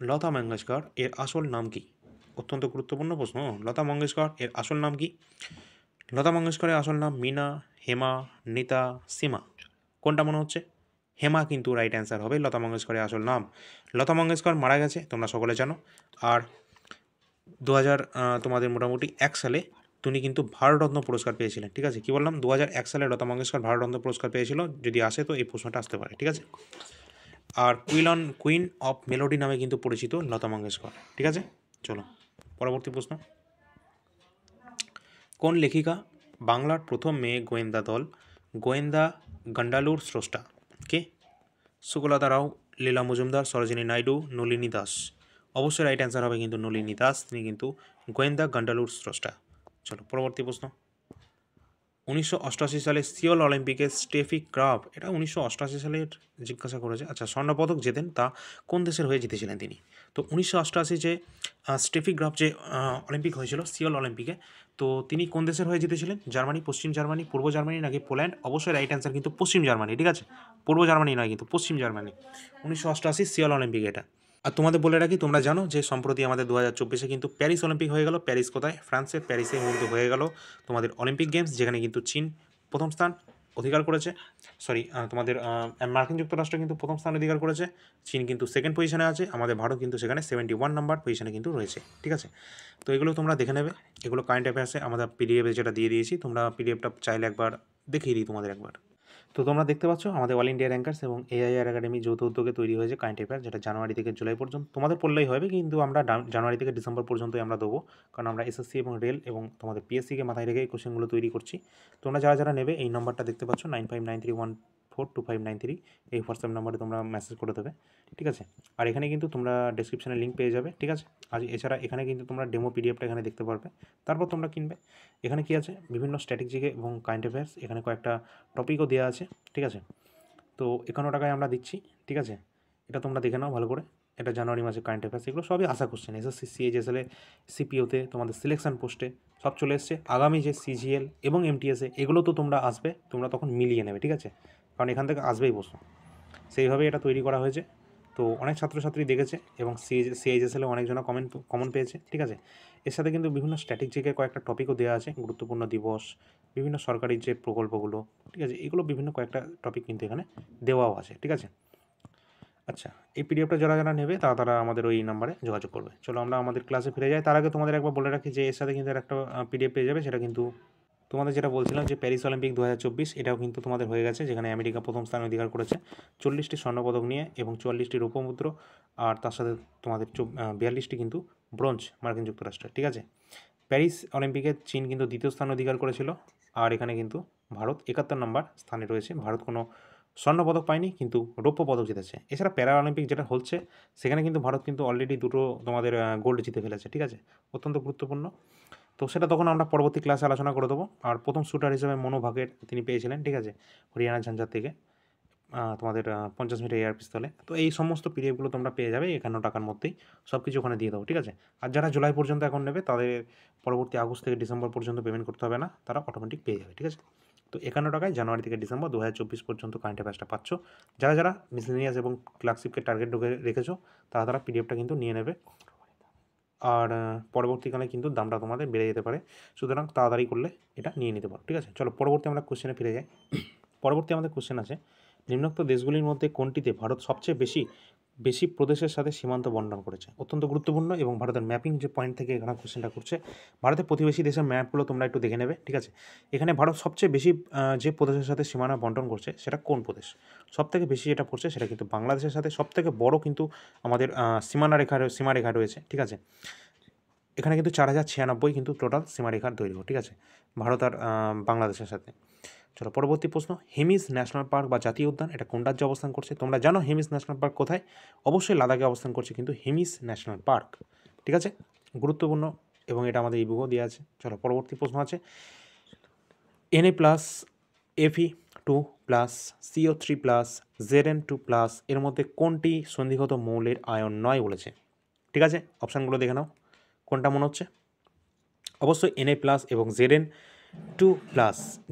লতা মঙ্গেশকর এর আসল নাম কি? অত্যন্ত গুরুত্বপূর্ণ প্রশ্ন। লতা মঙ্গেশকর এর আসল নাম কি? লতা মঙ্গেশকরের আসল নাম মীনা, হেমা, নিতা, সীমা? কোনটা মনে হচ্ছে? হেমা কিন্তু রাইট অ্যান্সার হবে, লতা মঙ্গেশকরের আসল নাম। লতা মঙ্গেশকর মারা গেছে, তোমরা সকলে জানো। আর 2000 তোমাদের মোটামুটি 1 সালে তিনি কিন্তু ভারতরত্ন পুরস্কার পেয়েছিলেন, ঠিক আছে। কি বললাম? 2001 সালে লতা মঙ্গেশকর ভারতরত্ন পুরস্কার পেয়েছিল, যদি আসে তো এই প্রশ্নটা আসতে পারে, ঠিক আছে। আর কুইন অফ মেলোডি নামে কিন্তু পরিচিত লতা মঙ্গেশকর, ঠিক আছে। চলো পরবর্তী প্রশ্ন, কোন লেখিকা বাংলার প্রথম মেয়ে গোয়েন্দা দল গোয়েন্দা গন্ডালুর স্রষ্টা? কে? সুকলতা রাও, লীলা মজুমদার, সরোজিনী নাইডু, নলিনী দাস? অবশ্যই রাইট অ্যান্সার হবে কিন্তু নলিনী দাস, তিনি কিন্তু গোয়েন্দা গন্ডালুর স্রষ্টা। চলো পরবর্তী প্রশ্ন, 1988 সালে সিওল অলিম্পিকে স্টেফি গ্রাফ, এটা 1988 সালের জিজ্ঞাসা করেছে। আচ্ছা, স্বর্ণপদক জেতেন, তা কোন দেশের হয়ে জিতেছিলেন তিনি? তো 1988 যে স্টেফি গ্রাফ যে অলিম্পিক হয়েছিল সিওল অলিম্পিকে, তো তিনি কোন দেশের হয়ে জিতেছিলেন? জার্মানি, পশ্চিম জার্মানি, পূর্ব জার্মানি, নাকি পোল্যান্ড? অবশ্যই রাইট অ্যান্সার কিন্তু পশ্চিম জার্মানি, ঠিক আছে, পূর্ব জার্মানি নয় কিন্তু পশ্চিম জার্মানি। 1988 সিওল অলিম্পিক এটা। আর তোমাদের বলে রাখি, তোমরা জানো যে সম্প্রতি আমাদের 2024-এ কিন্তু প্যারিস অলিম্পিক হয়ে গেল। প্যারিস কোথায়? ফ্রান্সে, প্যারিসে মূলত হয়ে গেল তোমাদের অলিম্পিক গেমস, যেখানে কিন্তু চীন প্রথম স্থান, অধিকার করেছে, সরি তোমাদের মার্কিন যুক্তরাষ্ট্র কিন্তু প্রথম স্থান অধিকার করেছে, চীন কিন্তু সেকেন্ড পজিশনে আছে, আমাদের ভারত কিন্তু সেখানে 71 নাম্বার পজিশনে কিন্তু রয়েছে। ঠিক আছে, তো এগুলো তোমরা দেখে নেবে, এগুলো কারেন্ট অ্যাফেয়ার্সে আমাদের পিডিএফে যেটা দিয়ে দিয়েছি, তোমরা পিডিএফটা চাইলে একবার দেখিয়ে দিই তোমাদের একবার। তো তোমরা দেখতে পাচ্ছ আমাদের অল ইন্ডিয়া র্যাঙ্কার্স এবং এআইআর একাডেমি যৌথ উদ্যোগে তৈরি হয়েছে কারেন্ট অ্যাফেয়ার, যেটা জানুয়ারি থেকে জুলাই পর্যন্ত তোমাদের পড়লেই হবে, কিন্তু আমরা জানুয়ারি থেকে ডিসেম্বর পর্যন্তই আমরা দেবো, কারণ আমরা এসএসসি এবং রেল এবং তোমাদের পিএসসিকে মাথায় রেখে এই কোশ্চেনগুলো তৈরি করছি। তোমরা যারা যারা নেবে এই নাম্বারটা দেখতে পাচ্ছ 9593142593, এই হোয়াটসঅ্যাপ নাম্বারে তোমরা মেসেজ করে দেবে। ঠিক আছে, আর এখানে কিন্তু তোমরা ডেসক্রিপশনে লিঙ্ক পেয়ে যাবে। ঠিক আছে, আর এছাড়া এখানে কিন্তু তোমরা ডেমো পিডিএফটা এখানে দেখতে পারবে, তারপর তোমরা কিনবে। এখানে কি আছে, বিভিন্ন স্ট্র্যাটেজিকে এবং কারেন্ট অ্যাফেয়ার্স, এখানে কয়েকটা টপিকও দেওয়া আছে। ঠিক আছে, তো 51 টাকায় আমরা দিচ্ছি। ঠিক আছে, এটা তোমরা দেখে নাও ভালো করে, এটা জানুয়ারি মাসে কারেন্ট অ্যাফেয়ার্স, এগুলো সবই আশা কোশ্চেন, এসএসসি সিএইচএসএলে সিপিওতে তোমাদের সিলেকশন পোস্টে সব চলে এসছে। আগামী যে সিজিএল এবং এমটিএসে এগুলো তো তোমরা আসবে, তোমরা তখন মিলিয়ে নেবে। ঠিক আছে, কারণ এখান থেকে আসবেই প্রশ্ন, সেইভাবে এটা তৈরি করা হয়েছে। তো অনেক ছাত্রছাত্রী দেখেছে এবং সিএইচএসএলে অনেকজন কমন পেয়েছে। ঠিক আছে, এর সাথে কিন্তু বিভিন্ন স্ট্র্যাটেজিকের কয়েকটা টপিকও দেওয়া আছে, গুরুত্বপূর্ণ দিবস, বিভিন্ন সরকারি যে প্রকল্পগুলো। ঠিক আছে, এগুলো বিভিন্ন কয়েকটা টপিক কিন্তু এখানে দেওয়াও আছে। ঠিক আছে, আচ্ছা, এই পিডিএফটা যারা যারা নেবে তারা তারা আমাদের ওই নাম্বারে যোগাযোগ করবে। চলো আমরা আমাদের ক্লাসে ফিরে যাই, তার আগে তোমাদের একবার বলে রাখি যে এর সাথে কিন্তু একটা পিডিএফ পেয়ে যাবে, সেটা কিন্তু তোমাদের যেটা বলছিলাম যে প্যারিস অলিম্পিক 2024, এটাও কিন্তু তোমাদের হয়ে গেছে, যেখানে আমেরিকা প্রথম স্থান অধিকার করেছে 40টি স্বর্ণপদক নিয়ে এবং 44টি রৌপ্যমুদ্র, আর তার সাথে তোমাদের 42টি কিন্তু ব্রোঞ্জ মার্কিন যুক্তরাষ্ট্রের। ঠিক আছে, প্যারিস অলিম্পিকে চীন কিন্তু দ্বিতীয় স্থান অধিকার করেছিল, আর এখানে কিন্তু ভারত 71 নম্বর স্থানে রয়েছে। ভারত কোনো স্বর্ণপদক পায়নি, কিন্তু রৌপ্য পদক জিতেছে। এছাড়া প্যারা অলিম্পিক যেটা হচ্ছে, সেখানে কিন্তু ভারত কিন্তু অলরেডি দুটো তোমাদের গোল্ড জিতে ফেলেছে। ঠিক আছে, অত্যন্ত গুরুত্বপূর্ণ। তো সেটা তখন আমরা পরবর্তী ক্লাসে আলোচনা করে দেবো। আর প্রথম শুটার হিসেবে মনো ভাগের তিনি পেয়েছিলেন। ঠিক আছে, হরিয়ানা ঝঞ্ঝার থেকে তোমাদের 50 মিটার এয়ার পিস্তলে। তো এই সমস্ত পিডিএফগুলো তোমরা পেয়ে যাবে 51 টাকার মধ্যেই, সব কিছু ওখানে দিয়ে দেবো। ঠিক আছে, আর যারা জুলাই পর্যন্ত এখন নেবে তাদের পরবর্তী আগস্ট থেকে ডিসেম্বর পর্যন্ত পেমেন্ট করতে হবে না, তারা অটোমেটিক পেয়ে যাবে। ঠিক আছে, তো 51 টাকায় জানুয়ারি থেকে ডিসেম্বর 2024 পর্যন্ত কারেন্ট অ্যাফেয়ার্সটা পাচ্ছ। যারা যারা মিসলেনিয়াস এবং ক্লার্কশিপকে টার্গেট রেখেছো তারা তারা পিডিএফটা কিন্তু নিয়ে নেবে, আর পরবর্তীকালে কিন্তু দামটা তোমাদের বেড়ে যেতে পারে, সুতরাং তাড়াতাড়ি করলে এটা নিয়ে নিতে পারো। ঠিক আছে, চলো পরবর্তী আমরা কোশ্চেনে ফিরে যাই। পরবর্তী আমাদের কোশ্চেন আছে, নিম্নোক্ত দেশগুলির মধ্যে কোনটিতে ভারত সবচেয়ে বেশি বেশি প্রদেশের সাথে সীমান্ত বন্টন করেছে? অত্যন্ত গুরুত্বপূর্ণ, এবং ভারতের ম্যাপিং যে পয়েন্ট থেকে এখানে কোশ্চেনটা করছে, ভারতের প্রতিবেশী দেশের ম্যাপগুলো তোমরা একটু দেখে নেবে। ঠিক আছে, এখানে ভারত সবচেয়ে বেশি যে প্রদেশের সাথে সীমানা বন্টন করছে সেটা কোন প্রদেশ? সবথেকে বেশি যেটা পড়ছে সেটা কিন্তু বাংলাদেশের সাথে, সবথেকে বড় কিন্তু আমাদের সীমারেখা রয়েছে। ঠিক আছে, এখানে কিন্তু 4096 কিন্তু টোটাল সীমারেখার দৈর্ঘ্য। ঠিক আছে, ভারত আর বাংলাদেশের সাথে। চলো পরবর্তী প্রশ্ন, হেমিস ন্যাশনাল পার্ক বা জাতীয় উদ্যান এটা কোন রাজ্যে অবস্থান করছে? তোমরা জানো হেমিস ন্যাশনাল পার্ক কোথায়? অবশ্যই লাদাখে অবস্থান করছে কিন্তু হেমিস ন্যাশনাল পার্ক। ঠিক আছে, গুরুত্বপূর্ণ, এবং এটা আমাদের ইবুকও দেওয়া আছে। চলো পরবর্তী প্রশ্ন আছে, Na+, Fe2+, CO3+, Zn2+, এর মধ্যে কোনটি সন্ধিগত মৌলের আয়ন নয় বলেছে? ঠিক আছে, অপশানগুলো দেখে নাও, কোনটা মনে হচ্ছে? অবশ্যই Na+ এবং Zn2+,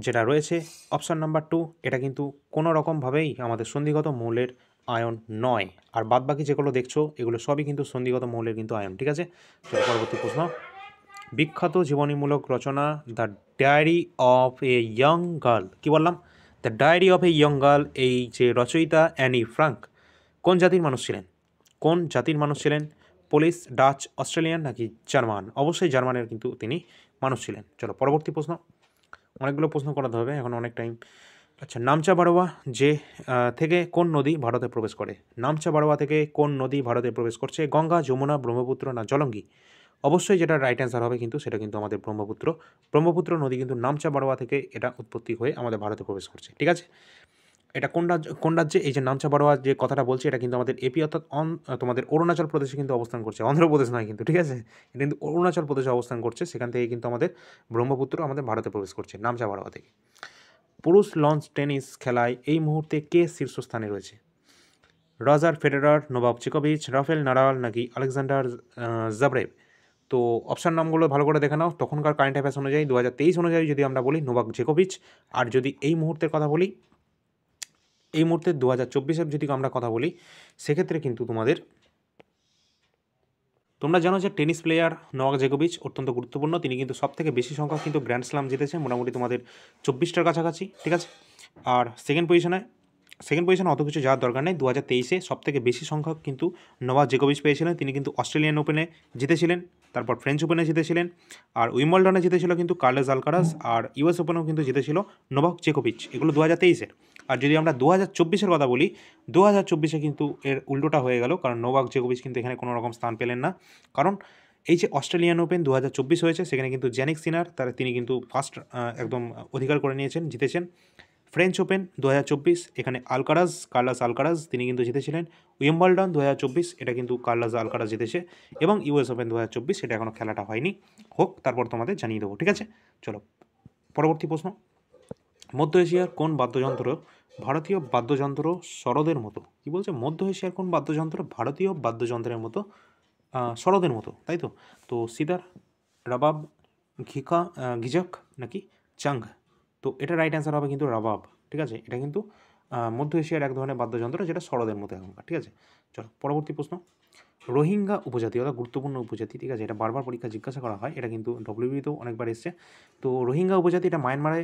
যেটা রয়েছে অপশান নাম্বার 2, এটা কিন্তু কোনো রকমভাবেই আমাদের সন্ধিগত মৌলের আয়ন নয়, আর বাদবাকি যেগুলো দেখছো এগুলো সবই কিন্তু সন্ধিগত মৌলের কিন্তু আয়ন। ঠিক আছে, চলো পরবর্তী প্রশ্ন, বিখ্যাত জীবনীমূলক রচনা the diary of a young girl, কী বললাম? The diary of a young girl, এই যে রচয়িতা অ্যানি ফ্রাঙ্ক কোন জাতির মানুষ ছিলেন? কোন জাতির মানুষ ছিলেন? পোলিশ, ডাচ, অস্ট্রেলিয়ান নাকি জার্মান? অবশ্যই জার্মানের কিন্তু তিনি মানুষ ছিলেন। চলো পরবর্তী প্রশ্ন, অনেকগুলো প্রশ্ন করাতে হবে এখন, অনেক টাইম। আচ্ছা, নামচা বারোয়া যে থেকে কোন নদী ভারতে প্রবেশ করে? নামচা বারোয়া থেকে কোন নদী ভারতে প্রবেশ করছে? গঙ্গা, যমুনা, ব্রহ্মপুত্র না জলঙ্গি? অবশ্যই যেটা রাইট অ্যান্সার হবে কিন্তু সেটা কিন্তু আমাদের ব্রহ্মপুত্র নদী কিন্তু নামচা বারোয়া থেকে এটা উৎপত্তি হয়ে আমাদের ভারতে প্রবেশ করছে। ঠিক আছে, এটা কোন রাজ্যে এই যে নামচা বারোয়া যে কথাটা বলছে, এটা কিন্তু আমাদের এপি অর্থাৎ তোমাদের অরুণাচল প্রদেশে কিন্তু অবস্থান করছে, অন্ধ্রপ্রদেশ নয় কিন্তু। ঠিক আছে, এটা কিন্তু অরুণাচল প্রদেশে অবস্থান করছে, সেখান থেকে কিন্তু আমাদের ব্রহ্মপুত্র আমাদের ভারতে প্রবেশ করছে নামচা বারোয়া থেকে। পুরুষ লঞ্চ টেনিস খেলায় এই মুহূর্তে কে শীর্ষস্থানে রয়েছে? রজার ফেডেরার, নোভাক জোকোভিচ, রাফেল নাদাল নাকি আলেকজান্ডার জাভরেভ? তো অপশান নামগুলো ভালো করে দেখে নাও। তখনকার কারেন্ট অ্যাফেয়ার্স অনুযায়ী 2023 অনুযায়ী যদি আমরা বলি নোভাক জোকোভিচ, আর যদি এই মুহূর্তের কথা বলি, এই মুহূর্তে 2024-এর যদি আমরা কথা বলি, সেক্ষেত্রে কিন্তু তোমরা জানো যে টেনিস প্লেয়ার নোভাক জোকোভিচ অত্যন্ত গুরুত্বপূর্ণ, তিনি কিন্তু সবথেকে বেশি সংখ্যক কিন্তু গ্র্যান্ড স্লাম জিতেছে, মোটামুটি তোমাদের 24টার কাছাকাছি। ঠিক আছে, আর সেকেন্ড পজিশনে অত কিছু যাওয়ার দরকার নেই। 2023-এ সবথেকে বেশি সংখ্যক কিন্তু নোভাক জোকোভিচ পেয়েছিলেন। তিনি কিন্তু অস্ট্রেলিয়ান ওপেনে জিতেছিলেন, তারপর ফ্রেঞ্চ ওপেনে জিতেছিলেন, আর উইম্বলডনে জিতেছিল কিন্তু কার্লোস আলকারাজ, আর ইউএস ওপেনেও কিন্তু জিতেছিল নোভাক জোকোভিচ। এগুলো 2023-এর। আর যদি আমরা 2024-এর কথা বলি, 2024-এ কিন্তু এর উল্টোটা হয়ে গেল, কারণ নোভাক জোকোভিচ কিন্তু এখানে কোনো রকম স্থান পেলেন না। কারণ এই যে অস্ট্রেলিয়ান ওপেন 2024 হয়েছে, সেখানে কিন্তু জ্যানিক সিনার তিনি কিন্তু ফার্স্ট একদম অধিকার করে নিয়েছেন, জিতেছেন। ফ্রেঞ্চ ওপেন 2024, এখানে কার্লাস আলকারাজ তিনি কিন্তু জিতেছিলেন। উইম্বলডন 2024, এটা কিন্তু কার্লাস আলকারাজ জিতেছে। এবং ইউএস ওপেন 2024, এটা এখনও খেলাটা হয়নি, হোক তারপর তোমাদের জানিয়ে দেবো, ঠিক আছে? চলো পরবর্তী প্রশ্ন। মধ্য এশিয়ার কোন বাদ্যযন্ত্র ভারতীয় বাদ্যযন্ত্র সরোদের মতো? কি বলছে? মধ্য এশিয়ার কোন বাদ্যযন্ত্র ভারতীয় বাদ্যযন্ত্রের মতো সরোদের মতো, তাই তো? তো সিতার, রাবাব, গিজক নাকি চাঙ্গ? তো এটা রাইট অ্যান্সার হবে কিন্তু রাবাব, ঠিক আছে? এটা কিন্তু মধ্য এশিয়ার এক ধরনের বাদ্যযন্ত্র, যেটা সরোদের মতো এখনকার, ঠিক আছে? চলো পরবর্তী প্রশ্ন। রোহিঙ্গা উপজাতি, অর্থাৎ গুরুত্বপূর্ণ উপজাতি, ঠিক আছে? এটা বারবার পরীক্ষা জিজ্ঞাসা করা হয়, এটা কিন্তু ডব্লিউবিতেও অনেকবার এসছে। তো রোহিঙ্গা উপজাতি এটা মায়ানমারে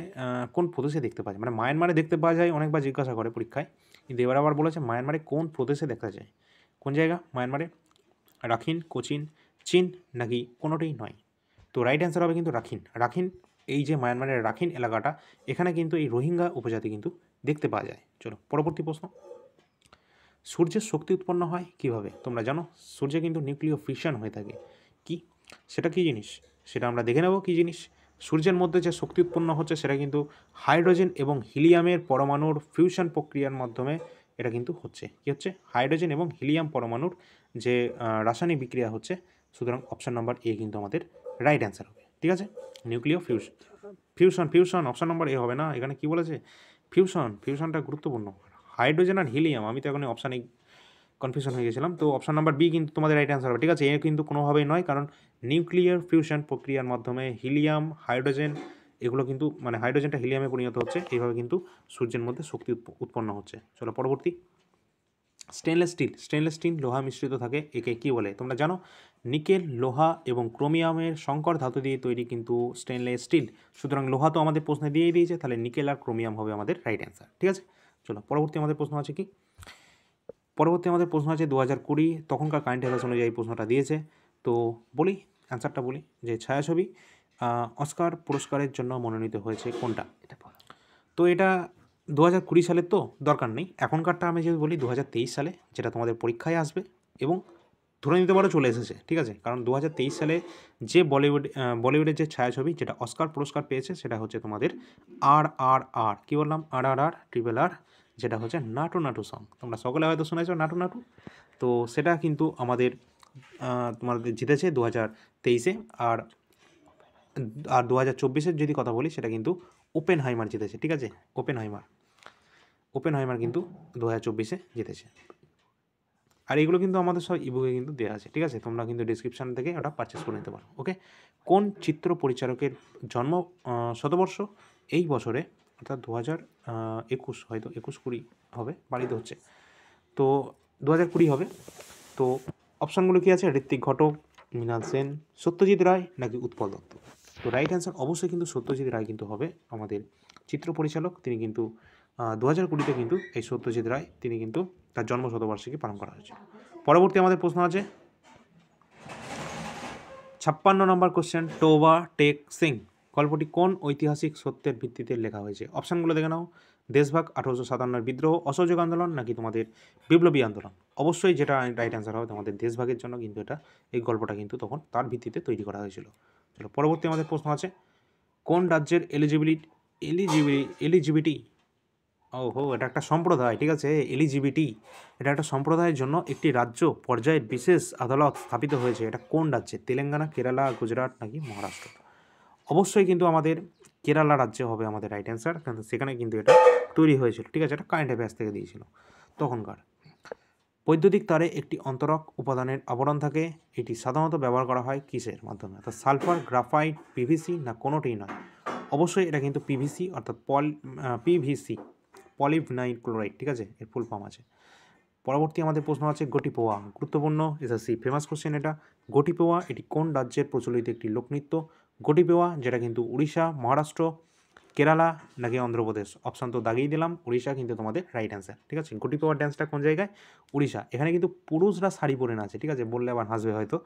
কোন প্রদেশে দেখতে পাওয়া যায়? মানে মায়ানমারে দেখতে পাওয়া যায়, অনেকবার জিজ্ঞাসা করে পরীক্ষায়, কিন্তু এবার আবার বলেছে মায়ানমারে কোন প্রদেশে দেখা যায়। কোন জায়গা মায়ানমারে? রাখিন, কোচিন, চীন নাকি কোনোটাই নয়? তো রাইট অ্যান্সার হবে কিন্তু রাখিন। এই যে মায়ানমারের রাখিন এলাকাটা, এখানে কিন্তু এই রোহিঙ্গা উপজাতি কিন্তু দেখতে পাওয়া যায়। চলো পরবর্তী প্রশ্ন। সূর্যের শক্তি উৎপন্ন হয় কিভাবে? তোমরা জানো সূর্যে কিন্তু নিউক্লিয় ফিশন হয়ে থাকে। কি সেটা কী জিনিস? সেটা আমরা দেখে নেব কী জিনিস। সূর্যের মধ্যে যে শক্তি উৎপন্ন হচ্ছে, সেটা কিন্তু হাইড্রোজেন এবং হিলিয়ামের পরমাণুর ফিউশন প্রক্রিয়ার মাধ্যমে এটা কিন্তু হচ্ছে। কী হচ্ছে? হাইড্রোজেন এবং হিলিয়াম পরমাণুর যে রাসায়নিক বিক্রিয়া হচ্ছে। সুতরাং অপশান নাম্বার এ কিন্তু আমাদের রাইট অ্যান্সার হবে, ঠিক আছে? নিউক্লিয় ফিউশন অপশান নাম্বার এ হবে না, এখানে কি বলেছে? ফিউশনটা গুরুত্বপূর্ণ। হাইড্রোজেন আর হিলিয়াম, আমি তো এখন অপশানে কনফিউশন হয়ে গেছিলাম। তো অপশান নাম্বার বি কিন্তু তোমাদের রাইট অ্যান্সার হবে, ঠিক আছে? এ কিন্তু কোনোভাবেই নয়, কারণ নিউক্লিয়ার ফিউশন প্রক্রিয়ার মাধ্যমে হিলিয়াম, হাইড্রোজেন, এগুলো কিন্তু মানে হাইড্রোজেনটা হিলিয়ামে পরিণত হচ্ছে, এইভাবে কিন্তু সূর্যের মধ্যে শক্তি উৎপন্ন হচ্ছে। চলো পরবর্তী। স্টেনলেস স্টিল লোহা মিশ্রিত থাকে, একে কী বলে? তোমরা জানো নিকেল, লোহা এবং ক্রোমিয়ামের সংকর ধাতু দিয়ে তৈরি কিন্তু স্টেনলেস স্টিল। সুতরাং লোহা তো আমাদের প্রশ্নে দিয়েই দিয়েছে, তাহলে নিকেল আর ক্রোমিয়াম হবে আমাদের রাইট অ্যান্সার, ঠিক আছে? চলো পরবর্তী আমাদের প্রশ্ন আছে কি? পরবর্তী আমাদের প্রশ্ন আছে 2020, তখনকার কারেন্ট অ্যাফেয়ার্স অনুযায়ী প্রশ্নটা দিয়েছে। তো বলি অ্যান্সারটা বলি, যে ছায়াছবি অস্কার পুরস্কারের জন্য মনোনীত হয়েছে কোনটা? তো এটা 2020 সালের, তো দরকার নেই। এখনকারটা আমি যদি বলি 2023 সালে, যেটা তোমাদের পরীক্ষায় আসবে, এবং ধরে নিতে পারো চলে এসেছে, ঠিক আছে? কারণ 2023 সালে যে বলিউডের যে ছায়াছবি যেটা অস্কার পুরস্কার পেয়েছে, সেটা হচ্ছে তোমাদের RRR। কী বললাম? RRR, যেটা হচ্ছে নাটু নাটু সং। তোমরা সকলে হয়তো শুনেছো নাটু নাটু। তো সেটা কিন্তু আমাদের তোমাদের জিতেছে 2023-এ। আর 2024-এর যদি কথা বলি, সেটা কিন্তু ওপেনহাইমার জিতেছে, ঠিক আছে? ওপেনহাইমার কিন্তু 2024-এ জিতেছে। আর এগুলো কিন্তু আমাদের সব ইবুকে কিন্তু দেওয়া আছে, ঠিক আছে? তোমরা কিন্তু ডিসক্রিপশান থেকে ওটা পারচেস করে নিতে পারো, ওকে? কোন চিত্র পরিচালকের জন্ম শতবর্ষ এই বছরে, অর্থাৎ 2021, হয়তো 21-20 হবে, বাড়িতে হচ্ছে। তো 2020 হবে। তো অপশানগুলো কী আছে? ঋত্বিক ঘটক, মৃণাল সেন, সত্যজিৎ রায় নাকি উৎপল দত্ত? তো রাইট অ্যান্সার অবশ্যই কিন্তু সত্যজিৎ রায় কিন্তু হবে আমাদের চিত্র পরিচালক। তিনি কিন্তু 2020-তে কিন্তু এই সত্যজিৎ রায় তিনি কিন্তু তার জন্ম শতবার্ষিকী পালন করা হয়েছে। পরবর্তী আমাদের প্রশ্ন আছে 56 নম্বর কোশ্চেন। টোবা টেক সিং গল্পটি কোন ঐতিহাসিক সত্যের ভিত্তিতে লেখা হয়েছে? অপশানগুলো দেখে নাও। দেশভাগ, 1857-এর বিদ্রোহ, অসহযোগ আন্দোলন নাকি তোমাদের বিপ্লবী আন্দোলন? অবশ্যই যেটা রাইট অ্যান্সার হবে তোমাদের দেশভাগের জন্য কিন্তু এই গল্পটা কিন্তু তখন তার ভিত্তিতে তৈরি করা হয়েছিল। চলো পরবর্তী আমাদের প্রশ্ন আছে কোন রাজ্যের এলিজিবিলিটি এটা একটা সম্প্রদায়, ঠিক আছে? এলিজিবিলিটি, এটা একটা সম্প্রদায়ের জন্য একটি রাজ্য পর্যায়ের বিশেষ আদালত স্থাপিত হয়েছে। এটা কোন রাজ্যে? তেলেঙ্গানা, কেরালা, গুজরাট নাকি মহারাষ্ট্র? অবশ্যই কিন্তু আমাদের কেরালা রাজ্যে হবে আমাদের রাইট অ্যান্সার, কারণ সেখানে কিন্তু এটা তৈরি হয়েছিল, ঠিক আছে? এটা কারেন্ট অ্যাফেয়ার্স থেকে দিয়েছিল তখনকার। বৈদ্যুতিক তারে একটি অন্তরক উপাদানের আবরণ থাকে, এটি সাধারণত ব্যবহার করা হয় কিসের মাধ্যমে? অর্থাৎ সালফার, গ্রাফাইট, পিভিসি না কোনোটিই নয়? অবশ্যই এটা কিন্তু পিভিসি, অর্থাৎ পিভিসি, পলিভিনাইল ক্লোরাইড, ঠিক আছে? এর ফুল ফর্ম আছে। পরবর্তী আমাদের প্রশ্ন আছে গটিপোয়া, গুরুত্বপূর্ণ এসএসসি ফেমাস কোশ্চেন এটা। গটিপোয়া এটি কোন রাজ্যের প্রচলিত একটি লোকনৃত্য? গটিপোয়া যেটা কিন্তু উড়িষ্যা, মহারাষ্ট্র, কেরালা নাকি অন্ধ্রপ্রদেশ? অপশান তো দাগিয়ে দিলাম, উড়িষ্যা কিন্তু তোমাদের রাইট অ্যান্সার। ঠিক আছে, গুটি পাওয়ার ড্যান্সটা কোন জায়গায়? উড়িষ্যা। এখানে কিন্তু পুরুষরা শাড়ি পরে নাচে, ঠিক আছে, বললে আবার হাসবে হয়তো।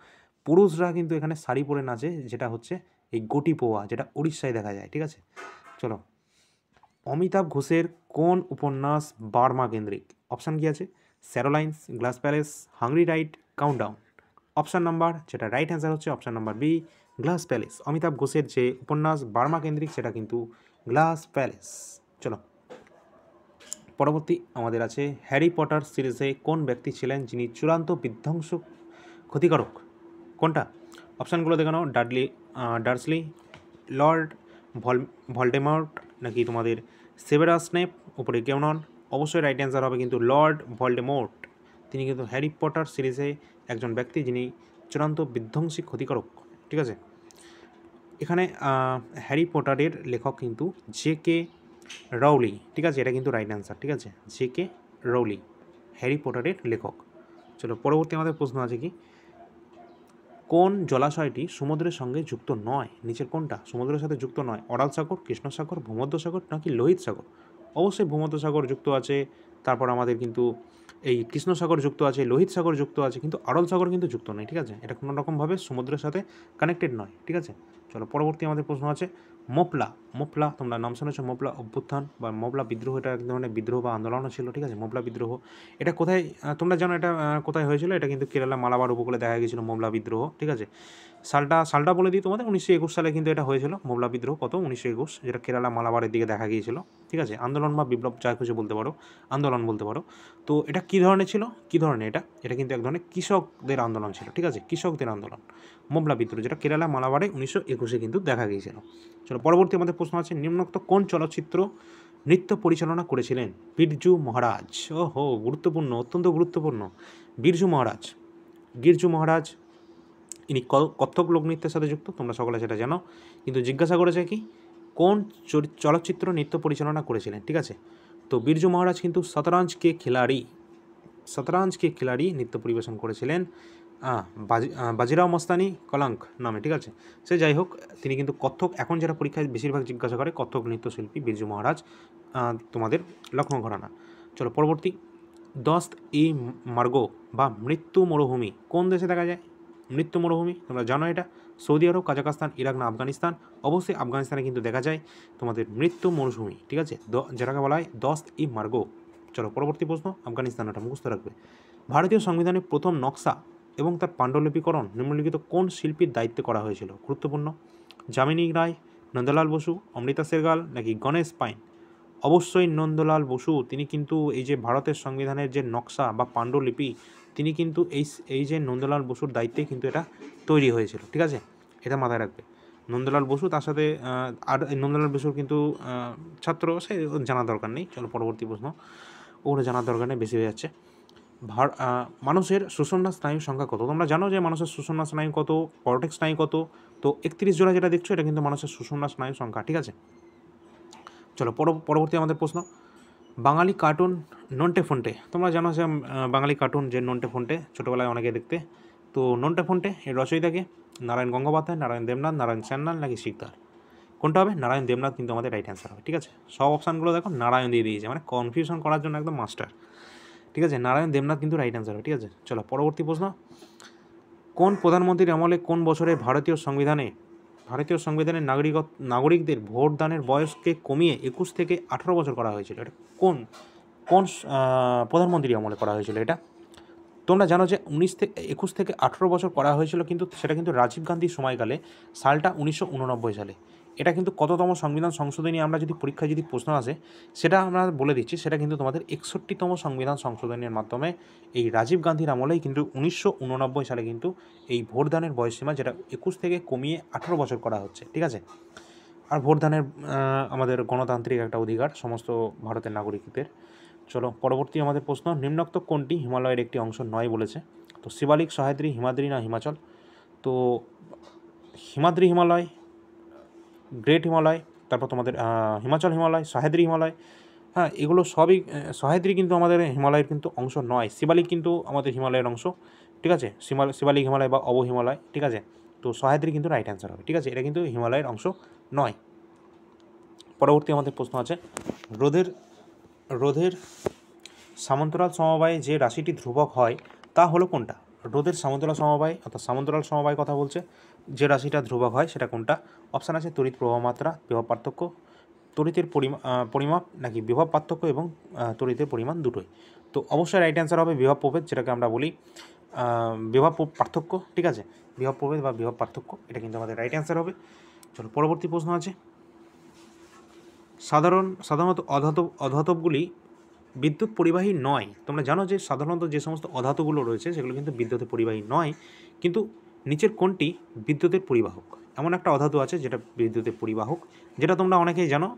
পুরুষরা কিন্তু এখানে শাড়ি পরে নাচে, যেটা হচ্ছে এই গোটি পোয়া, যেটা উড়িষ্যায় দেখা যায়। ঠিক আছে, চলো। অমিতাভ ঘোষের কোন উপন্যাস বার্মা কেন্দ্রিক? অপশান কি আছে? Shadow lines, glass palace, hungry tide, countdown. Option number, যেটা রাইট অ্যান্সার হচ্ছে option number B, glass palace. Amitav ঘোষের যে উপন্যাস বার্মা কেন্দ্রিক সেটা কিন্তু গ্লাস প্যালেস। চলো, পরবর্তী আমাদের আছে হ্যারি পটার সিরিজে কোন ব্যক্তি ছিলেন যিনি চূড়ান্ত বিধ্বংস ক্ষতিকারক? কোনটা? অপশানগুলো দেখে নাও। ডার্সলি, লর্ড ভলডেমর্ট, নাকি তোমাদের সেভেরাস স্নেপ, উপরে কেউ নন। অবশ্যই রাইট অ্যান্সার হবে কিন্তু লর্ড ভলডেমর্ট। তিনি কিন্তু হ্যারি পটার সিরিজে একজন ব্যক্তি যিনি চূড়ান্ত বিধ্বংসী ক্ষতিকারক। ঠিক আছে, এখানে হ্যারি পটারের লেখক কিন্তু জে.কে. রাউলিং। ঠিক আছে, এটা কিন্তু রাইট অ্যান্সার। ঠিক আছে, জে.কে. রাউলিং হ্যারি পটারের লেখক। চলো, পরবর্তী আমাদের প্রশ্ন আছে কি, কোন জলাশয়টি সমুদ্রের সঙ্গে যুক্ত নয়? নিচের কোনটা সমুদ্রের সাথে যুক্ত নয়? অরাল সাগর, কৃষ্ণ সাগর, ভূমধ্যসাগর নাকি লোহিত সাগর? অবশ্যই ভূমধ্যসাগর যুক্ত আছে, তারপর আমাদের কিন্তু এই কৃষ্ণ সাগর যুক্ত আছে, লোহিত সাগর যুক্ত আছে, কিন্তু আরল সাগর কিন্তু যুক্ত নয়। ঠিক আছে, এটা কোনো রকমভাবে সমুদ্রের সাথে কানেক্টেড নয়। ঠিক আছে, চলো, পরবর্তী আমাদের প্রশ্ন আছে মোপলা। মোপলা তোমরা নাম শুনেছো, মোপলা অভ্যুত্থান বা মোপলা বিদ্রোহ, এটা এক ধরনের বিদ্রোহ বা আন্দোলনও ছিল। ঠিক আছে, মোপলা বিদ্রোহ এটা কোথায়, তোমরা জানো এটা কোথায় হয়েছিল? এটা কিন্তু কেরালা মালাবার উপকূলে দেখা গিয়েছিল মোপলা বিদ্রোহ। ঠিক আছে, সালটা বলে দিই তোমাদের, 1921 সালে কিন্তু এটা হয়েছিল মোপলা বিদ্রোহ। কত? 1921, যেটা কেরালা মালাবারের দিকে দেখা গিয়েছিল। ঠিক আছে, আন্দোলন বা বিপ্লব যা কিছু বলতে পারো, আন্দোলন বলতে পারো। তো এটা কী ধরনের ছিল? কী ধরনের এটা কিন্তু এক ধরনের কৃষকদের আন্দোলন ছিল। ঠিক আছে, কৃষকদের আন্দোলন মোপলা বিদ্রোহ, যেটা কেরালা মালাবারে 1921-এ কিন্তু দেখা গিয়েছিল। চলো, পরবর্তী আমাদের প্রশ্ন আছে নিম্নোক্ত কোন চলচ্চিত্র নৃত্য পরিচালনা করেছিলেন বিরজু মহারাজ? ওহো, গুরুত্বপূর্ণ, অত্যন্ত গুরুত্বপূর্ণ। গিরজু মহারাজ ইনি কত্থক লোকনৃত্যের সাথে যুক্ত, তোমরা সকলে সেটা জানো। কিন্তু জিজ্ঞাসা করেছে কি, কোন চলচ্চিত্র নৃত্য পরিচালনা করেছিলেন? ঠিক আছে, তো বিরজু মহারাজ কিন্তু শতরঞ্জ কে খিলাড়ি নৃত্য পরিবেশন করেছিলেন বাজিরাও মস্তানি কলঙ্ক নামে। ঠিক আছে, সে যাই হোক, তিনি কিন্তু কত্থক, এখন যারা পরীক্ষায় বেশিরভাগ জিজ্ঞাসা করে, কত্থক নৃত্যশিল্পী বিরজু মহারাজ, তোমাদের লক্ষ্ণৌ ঘরানা। চলো, পরবর্তী, দস্ত ই মার্গো বা মৃত্যু মরুভূমি কোন দেশে দেখা যায়? মৃত্যু মরুভূমি তোমরা জানো, এটা সৌদি আরব, কাজাকস্তান, ইরাক না আফগানিস্তান? অবশ্যই আফগানিস্তানে কিন্তু দেখা যায় তোমাদের মৃত্যু মরুভূমি। ঠিক আছে, যেটাকে বলা হয় দস্ত ই মার্গো। চলো, পরবর্তী প্রশ্ন, আফগানিস্তান, ওটা মুখস্থ রাখবে। ভারতীয় সংবিধানের প্রথম নকশা এবং তার পাণ্ডুলিপিকরণ নিম্নলিখিত কোন শিল্পীর দায়িত্বে করা হয়েছিল? গুরুত্বপূর্ণ। যামিনী রায়, নন্দলাল বসু, অমৃতা শেরগাল নাকি গণেশ পাইন? অবশ্যই নন্দলাল বসু, তিনি কিন্তু এই যে ভারতের সংবিধানের যে নকশা বা পাণ্ডুলিপি, তিনি কিন্তু এই যে নন্দলাল বসুর দায়িত্বে কিন্তু এটা তৈরি হয়েছিল। ঠিক আছে, এটা মাথায় রাখবে। নন্দলাল বসু, তার সাথে আর নন্দলাল বসুর কিন্তু ছাত্র, সে জানার দরকার নেই। চলো, পরবর্তী প্রশ্ন, ওগুলো জানার দরকার নেই, বেশি হয়ে যাচ্ছে। মানুষের সুষুম্না স্নায়ুর সংখ্যা কত? তোমরা জানো যে মানুষের সুষুম্না স্নায়ু কত, কর্টেক্স স্নায়ু কত? তো 31 জোড়া যেটা দেখছো, এটা কিন্তু মানুষের সুষুম্না স্নায়ুর সংখ্যা। ঠিক আছে, চলো, পরবর্তী আমাদের প্রশ্ন, বাঙালি কার্টুন নন্টে ফন্টে, তোমরা জানো যে বাঙালি কার্টুন যে নন্টে ফন্টে, ছোটোবেলায় অনেকে দেখতে। তো নন্টে ফন্টে এর রচয়িতাকে? নারায়ণ গঙ্গোপাধ্যায়, নারায়ণ দেবনাথ, নারায়ণ সান্যাল নাকি শিকদার? কোনটা হবে? নারায়ণ দেবনাথ কিন্তু আমাদের রাইট অ্যান্সার হবে। ঠিক আছে, সব অপশানগুলো দেখো নারায়ণ দিয়ে দিয়েছে, মানে কনফিউশন করার জন্য একদম মাস্টার। ঠিক আছে, নারায়ণ দেবনাথ কিন্তু রাইট অ্যান্সার হবে। ঠিক আছে, চলো, পরবর্তী প্রশ্ন, কোন প্রধানমন্ত্রীর আমলে কোন বছরে ভারতীয় সংবিধানে নাগরিকদের ভোটদানের বয়সকে কমিয়ে 21 থেকে 18 বছর করা হয়েছিল? এটা কোন কোন প্রধানমন্ত্রীর আমলে করা হয়েছিল? এটা তোমরা জানো যে 21 থেকে 18 বছর করা হয়েছিল, কিন্তু সেটা কিন্তু রাজীব গান্ধীর সময়কালে, সালটা 1989 সালে। এটা কিন্তু কততম সংবিধান সংশোধনী, আমরা যদি পরীক্ষায় যদি প্রশ্ন আসে সেটা আমরা বলে দিচ্ছি, সেটা কিন্তু তোমাদের 61তম সংবিধান সংশোধনের মাধ্যমে এই রাজীব গান্ধীর আমলেই কিন্তু 1989 সালে কিন্তু এই ভোটদানের বয়সসীমা, যেটা 21 থেকে কমিয়ে 18 বছর করা হচ্ছে। ঠিক আছে, আর ভোটদানের আমাদের গণতান্ত্রিক একটা অধিকার সমস্ত ভারতের নাগরিকদের। চলো, পরবর্তী আমাদের প্রশ্ন, নিম্নোক্ত কোনটি হিমালয়ের একটি অংশ নয় বলেছে? তো শিবালিক, সহ্যাদ্রি, হিমাদ্রি না হিমাচল? তো হিমাদ্রি হিমালয়, গ্রেট হিমালয়, তারপর তোমাদের হিমাচল হিমালয়, সহ্যাদ্রি হিমালয়, হ্যাঁ, এগুলো সবই। সহ্যাদ্রি কিন্তু আমাদের হিমালয়ের কিন্তু অংশ নয়, শিবালিক কিন্তু আমাদের হিমালয়ের অংশ। ঠিক আছে, শিবালিক হিমালয় বা অবহিমালয়। ঠিক আছে, তো সহ্যাদ্রি কিন্তু রাইট অ্যান্সার হবে। ঠিক আছে, এটা কিন্তু হিমালয়ের অংশ নয়। পরবর্তী আমাদের প্রশ্ন আছে, রোধের রোধের সমান্তরাল সমবায়ে যে রাশিটি ধ্রুবক হয় তা হলো কোনটা? রোধের সমান্তরাল সমবায় অর্থাৎ সমান্তরাল সমবায় কথা বলছে, যে রাশিটা ধ্রুবক হয় সেটা কোনটা? অপশান আছে তড়িৎ প্রবাহ মাত্রা, বিভব পার্থক্য, তড়িতের পরিমাপ নাকি বিভব পার্থক্য এবং তড়িতের পরিমাণ দুটোই। তো অবশ্যই রাইট অ্যান্সার হবে বিভব প্রভেদ, যেটাকে আমরা বলি বিভব পার্থক্য। ঠিক আছে, বিভব প্রভেদ বা বিভব পার্থক্য, এটা কিন্তু আমাদের রাইট অ্যান্সার হবে। চলো পরবর্তী প্রশ্ন আছে, সাধারণত অধাতবগুলি বিদ্যুৎ পরিবাহী নয়। তোমরা জানো যে সাধারণত যে সমস্ত অধাতুগুলো রয়েছে সেগুলো কিন্তু বিদ্যুতের পরিবাহী নয়, কিন্তু নিচের কোনটি বিদ্যুতের পরিবাহক? এমন একটা অধাতু আছে যেটা বিদ্যুতের পরিবাহক, যেটা তোমরা অনেকেই জানো,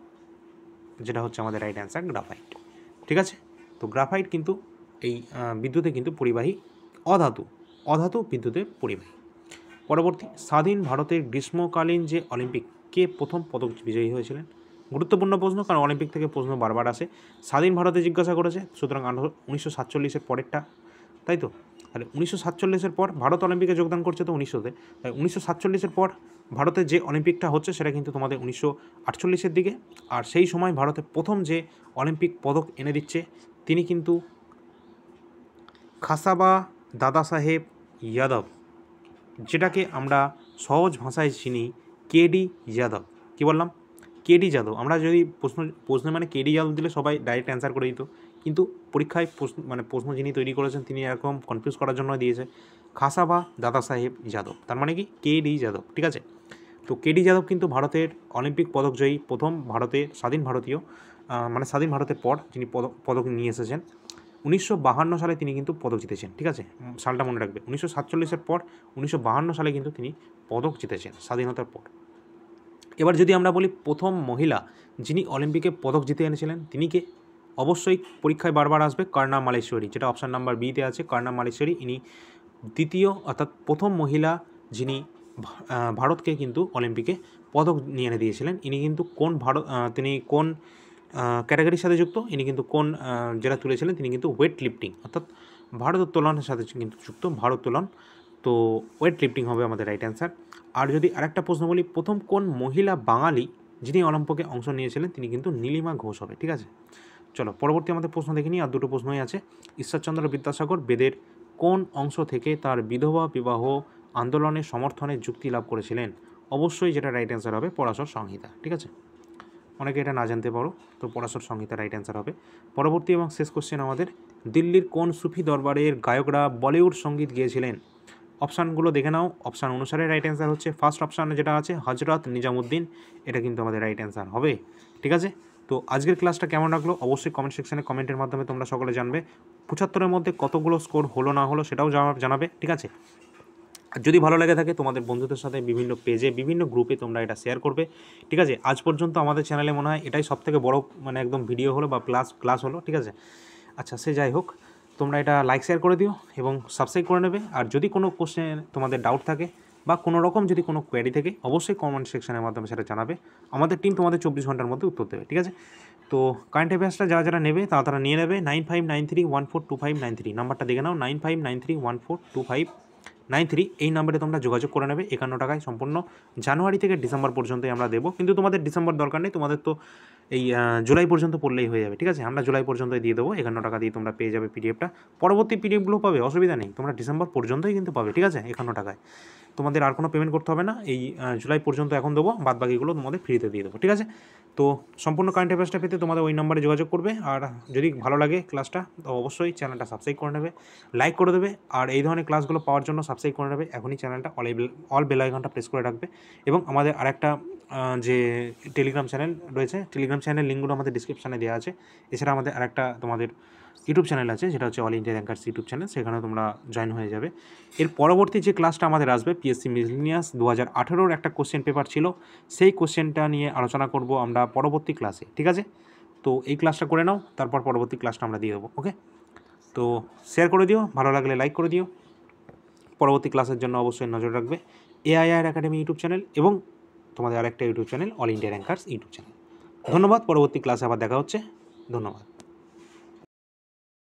যেটা হচ্ছে আমাদের রাইট অ্যান্সার গ্রাফাইট। ঠিক আছে, তো গ্রাফাইট কিন্তু এই বিদ্যুতে কিন্তু পরিবাহী অধাতু বিদ্যুতের পরিবাহী। পরবর্তী, স্বাধীন ভারতের গ্রীষ্মকালীন যে অলিম্পিক, কে প্রথম পদক বিজয়ী হয়েছিলেন? গুরুত্বপূর্ণ প্রশ্ন, কারণ অলিম্পিক থেকে প্রশ্ন বারবার আসে। স্বাধীন ভারতে জিজ্ঞাসা করেছে, সুতরাং 1947-এর পরেরটা, তাই তো? তাহলে 1947-এর পর ভারত অলিম্পিকে যোগদান করছে তো 1900-তে, তাই 1947-এর পর ভারতের যে অলিম্পিকটা হচ্ছে সেটা কিন্তু তোমাদের 1948-এর দিকে। আর সেই সময় ভারতে প্রথম যে অলিম্পিক পদক এনে দিচ্ছে তিনি কিন্তু খাসাবা দাদা সাহেব যাদব, যেটাকে আমরা সহজ ভাষায় চিনি কেডি যাদব। কী বললাম? কেডি যাদব। আমরা যদি প্রশ্নে মানে কেডি যাদব দিলে সবাই ডাইরেক্ট অ্যান্সার করে দিত, কিন্তু পরীক্ষায় প্রশ্ন যিনি তৈরি করেছেন তিনি এরকম কনফিউজ করার জন্য দিয়েছে খাসাবা দাদা সাহেব যাদব, তার মানে কি কেডি যাদব। ঠিক আছে, তো কেডি যাদব কিন্তু ভারতের অলিম্পিক পদকজয়ী প্রথম স্বাধীন ভারতের পর যিনি পদক নিয়ে এসেছেন। 1952 সালে তিনি কিন্তু পদক জিতেছেন। ঠিক আছে, সালটা মনে রাখবে, 1947-এর পর 1952 সালে কিন্তু তিনি পদক জিতেছেন স্বাধীনতার পর। এবার যদি আমরা বলি প্রথম মহিলা যিনি অলিম্পিকে পদক জিতে এনেছিলেন তিনি কে? অবশ্যই পরীক্ষায় বারবার আসবে কর্ণা মালেশ্বরী, যেটা অপশান নাম্বার বিতে আছে, কর্ণা মালেশ্বরী। ইনি দ্বিতীয় অর্থাৎ প্রথম মহিলা যিনি ভারতকে কিন্তু অলিম্পিকে পদক নিয়ে এনে দিয়েছিলেন। ইনি কিন্তু তিনি কোন ক্যাটাগরির সাথে যুক্ত? ইনি কিন্তু যেটা তুলেছিলেন তিনি কিন্তু ওয়েট লিফটিং অর্থাৎ ভারোত্তোলনের সাথে কিন্তু যুক্ত, ভারোত্তোলন। তো ওয়েট লিফটিং হবে আমাদের রাইট অ্যান্সার। আর যদি আরেকটা প্রশ্ন বলি, প্রথম কোন মহিলা বাঙালি যিনি অলিম্পিকে অংশ নিয়েছিলেন তিনি কিন্তু নীলিমা ঘোষ হবে। ঠিক আছে, চলো পরবর্তী আমাদের প্রশ্ন দেখে নিই। আর দুটো প্রশ্নই আছে। ঈশ্বরচন্দ্র বিদ্যাসাগর বেদের কোন অংশ থেকে তার বিধবা বিবাহ আন্দোলনের সমর্থনে যুক্তি লাভ করেছিলেন? অবশ্যই যেটা রাইট অ্যান্সার হবে পরাশর সংহিতা। ঠিক আছে, অনেকে এটা না জানতে পারো, তো পরাশর সংহিতা রাইট অ্যান্সার হবে। পরবর্তী এবং শেষ কোশ্চেন আমাদের, দিল্লির কোন সুফি দরবারের গায়করা বলিউড সঙ্গীত গেয়েছিলেন? অপশানগুলো দেখে নাও, অপশান অনুসারে রাইট অ্যান্সার হচ্ছে ফার্স্ট অপশানে যেটা আছে হজরত নিজামুদ্দিন, এটা কিন্তু আমাদের রাইট অ্যান্সার হবে। ঠিক আছে, তো আজকের ক্লাসটা কেমন লাগলো অবশ্যই কমেন্ট সেকশনে কমেন্টের মাধ্যমে তোমরা সকলে জানবে। 75-এর মধ্যে কতগুলো স্কোর হলো না হলো সেটাও জানাবে। ঠিক আছে, আর যদি ভালো লেগে থাকে তোমাদের বন্ধুদের সাথে বিভিন্ন পেজে বিভিন্ন গ্রুপে তোমরা এটা শেয়ার করবে। ঠিক আছে, আজ পর্যন্ত আমাদের চ্যানেলে মনে হয় এটাই সবথেকে বড় একদম ভিডিও হলো বা ক্লাস হলো। ঠিক আছে, আচ্ছা সে যাই হোক, তোমরা এটা লাইক শেয়ার করে দিও এবং সাবস্ক্রাইব করে নেবে। আর যদি কোনো কোশ্চেন তোমাদের ডাউট থাকে বা কোনো রকম যদি কোনো কোয়ারি থাকে অবশ্যই কমেন্ট সেকশনের মাধ্যমে সেটা জানাবে। আমাদের টিম তোমাদের 24 ঘন্টার মধ্যে উত্তর দেবে। ঠিক আছে, তো কারেন্ট অ্যাফেয়ার্সটা যারা নেবে তারা নিয়ে নেবে। 9593142593 নাম্বারটা দেখে নাও, 9593142593 এই নাম্বারে তোমরা যোগাযোগ করে নেবে। 51 টাকায় সম্পূর্ণ জানুয়ারি থেকে ডিসেম্বর পর্যন্তই আমরা দেবো, কিন্তু তোমাদের ডিসেম্বর দরকার নেই, তোমাদের তো এই জুলাই পর্যন্ত পড়লেই হয়ে যাবে। ঠিক আছে, আমরা জুলাই পর্যন্তই দিয়ে দেবো, 51 টাকা দিয়ে তোমরা পেয়ে যাবে পিডিএফটা। পরবর্তী পিডিএফগুলো পাবে, অসুবিধা নেই, তোমরা ডিসেম্বর পর্যন্তই কিন্তু পাবে। ঠিক আছে, 51 টাকায় তোমাদের আর কোনো পেমেন্ট করতে হবে না, এই জুলাই পর্যন্ত এখন দেবো, বাদ বাকিগুলো তোমাদের ফ্রিতে দিয়ে দেবো। ঠিক আছে, তো সম্পূর্ণ কারেন্ট অ্যাফেয়ার্সটা পেতে তোমাদের ওই নম্বরে যোগাযোগ করবে। আর যদি ভালো লাগে ক্লাসটা তো অবশ্যই চ্যানেলটা সাবস্ক্রাইব করে নেবে, লাইক করে দেবে। আর এই ধরনের ক্লাসগুলো পাওয়ার জন্য সাবস্ক্রাইব করে নেবে এখনই চ্যানেলটা, অল বেল আইকনটা প্রেস করে রাখবে। এবং আমাদের আরেকটা যে টেলিগ্রাম চ্যানেল রয়েছে, টেলিগ্রাম চ্যানেল লিঙ্কগুলো আমাদের ডিসক্রিপশানে দেওয়া আছে। এছাড়া আমাদের আরেকটা তোমাদের ইউটিউব চ্যানেল আছে, যেটা হচ্ছে all India rankers YouTube channel, সেখানেও তোমরা জয়েন হয়ে যাবে। এর পরবর্তী যে ক্লাসটা আমাদের আসবে পিএসসি মিসলিনিয়াস 2018-র একটা কোশ্চেন পেপার ছিল, সেই কোশ্চেনটা নিয়ে আলোচনা করব আমরা পরবর্তী ক্লাসে। ঠিক আছে, তো এই ক্লাসটা করে নাও, তারপর পরবর্তী ক্লাসটা আমরা দিয়ে দেবো। ওকে, তো শেয়ার করে দিও, ভালো লাগলে লাইক করে দিও। পরবর্তী ক্লাসের জন্য অবশ্যই নজর রাখবে এআইআর একাডেমি ইউটিউব চ্যানেল এবং তোমাদের আরেকটা YouTube channel all India rankers YouTube channel. ধন্যবাদ, পরবর্তী ক্লাসে আবার দেখা হচ্ছে। ধন্যবাদ।